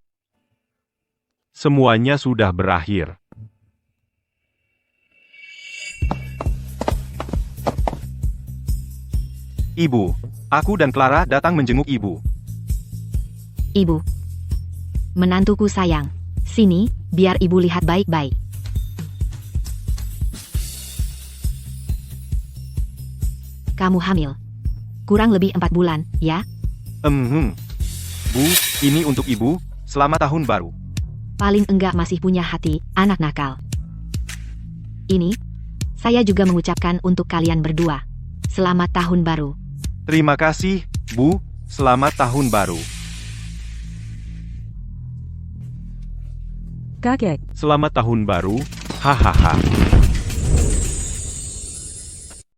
Semuanya sudah berakhir. Ibu, aku dan Clara datang menjenguk ibu. Ibu. Menantuku sayang. Sini, biar ibu lihat baik-baik. Kamu hamil. Kurang lebih 4 bulan, ya? Bu, ini untuk ibu, selamat tahun baru. Paling enggak masih punya hati, anak nakal. Ini, saya juga mengucapkan untuk kalian berdua. Selamat tahun baru. Terima kasih, Bu, selamat tahun baru. Kakek, Selamat tahun baru, hahaha.